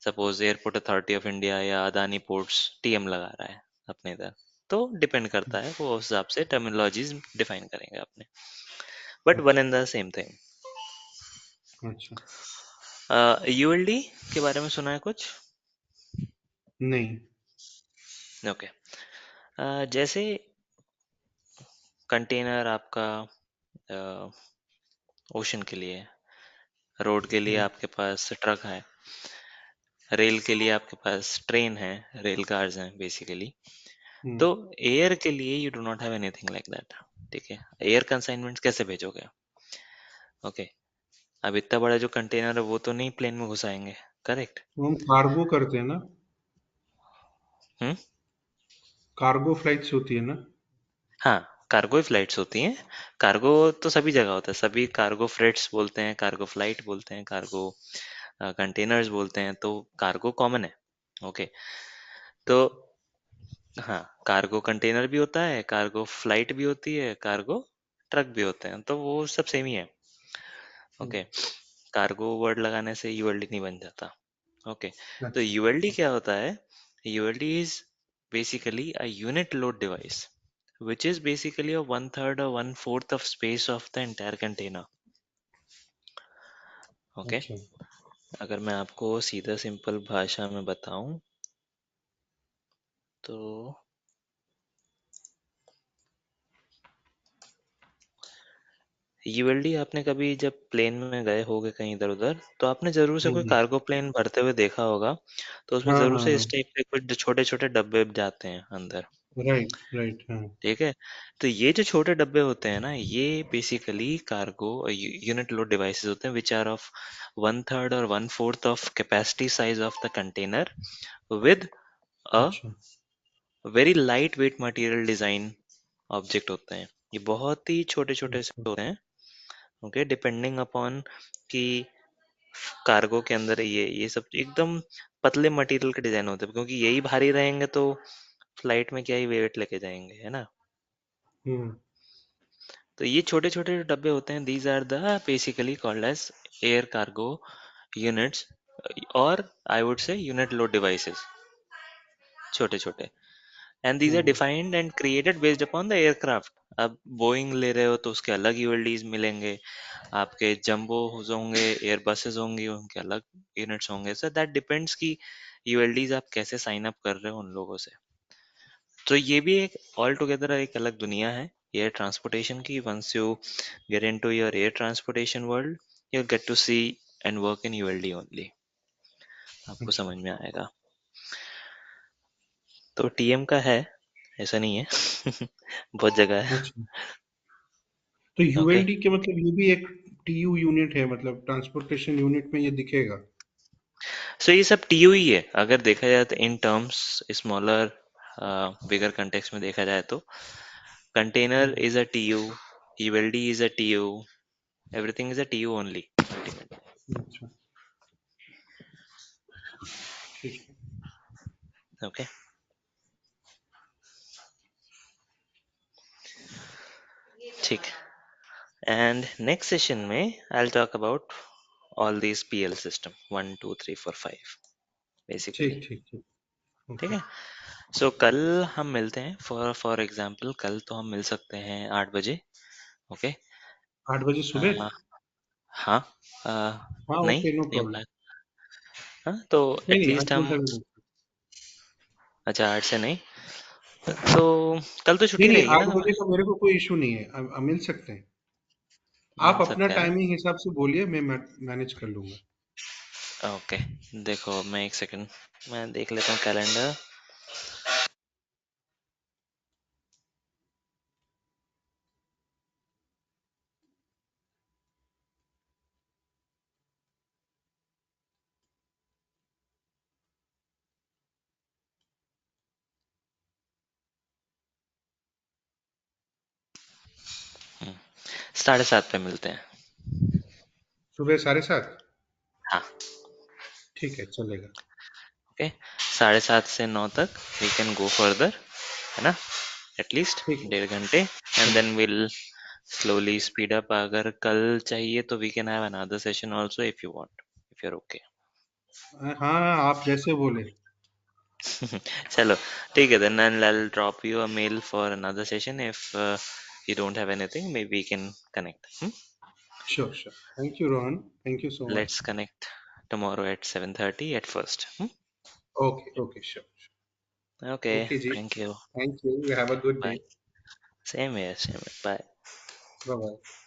suppose airport authority of India या अदानी पोर्ट्स टीएम लगा रहा है अपने इधर, तो डिपेंड करता है, वो उस हिसाब से टर्मिनोलॉजीज डिफाइन करेंगे अपने, बट वन अच्छा। And the same thing. अच्छा। यूएलडी के बारे में सुना है कुछ? नहीं। ओके। जैसे कंटेनर आपका ओशन के लिए, रोड के लिए हम्म। आपके पास ट्रक है, रेल के लिए आपके पास ट्रेन है, रेल कार्स हैं बेसिकली। हम्म। तो एयर के लिए you do not have anything like that. ठीक है, एयर कंसाइनमेंट्स कैसे भेजोगे? ओके, अब इतना बड़ा जो कंटेनर है वो तो नहीं प्लेन में घुसाएंगे, करेक्ट। तो हम कार्गो करते हैं ना, हम्म। कार्गो फ्लाइट्स होती है ना। हाँ, कार्गो फ्लाइट्स होती हैं। कार्गो तो सभी जगह होता है, सभी कार्गो फ्रेट्स बोलते हैं, कार्गो फ्लाइट बोलते हैं, कार्गो कंटेनर्स बोलते हैं, तो कार्गो कॉमन है, ओके। तो हाँ, कार्गो कंटेनर भी होता है, कार्गो फ्लाइट भी होती है, कार्गो ट्रक भी होते हैं, तो वो सब सेम ही है, हम्म। ओके। कार्गो वर्ड लगाने से यूएलडी नहीं बन जाता, ओके। तो अच्छा। यूएलडी क्या होता है? ULED is basically a unit load device which is basically a one third or one fourth of space of the entire container, okay। अच्छा। अगर मैं आपको सीधा सिंपल भाषा में बताऊं तो यूएलडी, आपने कभी जब प्लेन में गए होगे कहीं इधर उधर, तो आपने जरूर से कोई हम्म। कार्गो प्लेन भरते हुए देखा होगा, तो उसमें हाँ जरूर हाँ से हाँ। इस टाइप के कुछ छोटे छोटे डब्बे जाते हैं अंदर, राइट राइट। हाँ। ठीक है। तो ये जो छोटे डब्बे होते हैं ना, ये basically cargo unit load devices होते हैं which are of one third और one fourth of capacity size of the container with a अच्छा। Very light weight material design object होते हैं। ये बहुत ही छोटे छोटे से अच्छा। होते हैं, ओके, डिपेंडिंग अपॉन कि कार्गो के अंदर ये सब एकदम पतले मटेरियल के डिजाइन होते हैं, क्योंकि यही भारी रहेंगे तो फ्लाइट में क्या ही वेट लेके जाएंगे, है ना। हम्म। तो ये छोटे छोटे जो डब्बे होते हैं, these are the basically called as air cargo units, और I would say unit load devices, छोटे छोटे। And these are hmm defined and created based upon the aircraft. अब बोइंग ले रहे हो तो उसके अलग यूएलडीज मिलेंगे, आपके जंबो होंगे, एयर बसेस होंगी, उनके अलग यूनिट्स होंगे। सो दैट डिपेंड्स कि यूएलडीज आप कैसे साइन अप कर रहे हो उन लोगों से। तो ये भी एक ऑल टुगेदर एक अलग दुनिया है एयर ट्रांसपोर्टेशन की। Once you get into your air transportation world, you get to see and work in ULD only, आपको अच्छा समझ में आएगा। तो टीएम का है, ऐसा नहीं है बहुत जगह है। अच्छा। तो ओके, यूएलडी के मतलब ये भी एक टीयू यूनिट है, मतलब ट्रांसपोर्टेशन यूनिट में ये दिखेगा। सो ये सब टीयू ही है अगर देखा जाए तो, in terms smaller bigger context में देखा जाए तो। Container hmm, is a TU, ULD is a TU, everything is a TU only ultimately. अच्छा ठीक है। ओके, ठीक। एंड नेक्स्ट सेशन में I will talk about all these PL system 1 2 3 4 5 basically. ठीक ठीक ठीक। ठीक ओके। है। सो कल हम मिलते हैं, फॉर एग्जांपल कल तो हम मिल सकते हैं 8 बजे। ओके। 8 बजे सुबह? हाँ, हाँ नहीं ओके, नो नहीं प्रॉब्लम। बोला। हाँ तो नहीं नहीं, आई एटलीस्ट डोंट हम, हैव एनी। अच्छा 8 से नहीं, तो कल तो नहीं छुट्टी नहीं, रहेगी ना 8 बजे तुम्हारी? का मेरे को कोई इशू नहीं है, मिल सकते हैं। आप मिल अपना सकते हैं टाइमिंग हिसाब से बोलिए, मैं मैनेज कर लूंगा। ना। ओके, देखो मैं एक सेकंड, मैं देख लेता हूँ कैलेंडर। हम्म, 7:30 पे मिलते हैं। सुबह 7:30? हाँ, ठीक है, चलेगा। ओके। 7:30 से 9 तक वी कैन गो फर्दर, है ना, एटलीस्ट ठीक है, 1.5 घंटे। एंड चलो। Then will slowly speed up. अगर कल चाहिए तो we can have another session also if you want, if you are okay. हाँ हाँ, आप जैसे बोले। चलो, ठीक है, then I'll drop you a mail for another session if you don't have anything, maybe we can connect. Sure sure, thank you Rohan, thank you so Let's much. connect tomorrow at 7:30 at first. Okay okay, sure. Okay, okay ji, thank you. Thank you, have a good day. Bye. Same here, same here. Bye. Bye bye.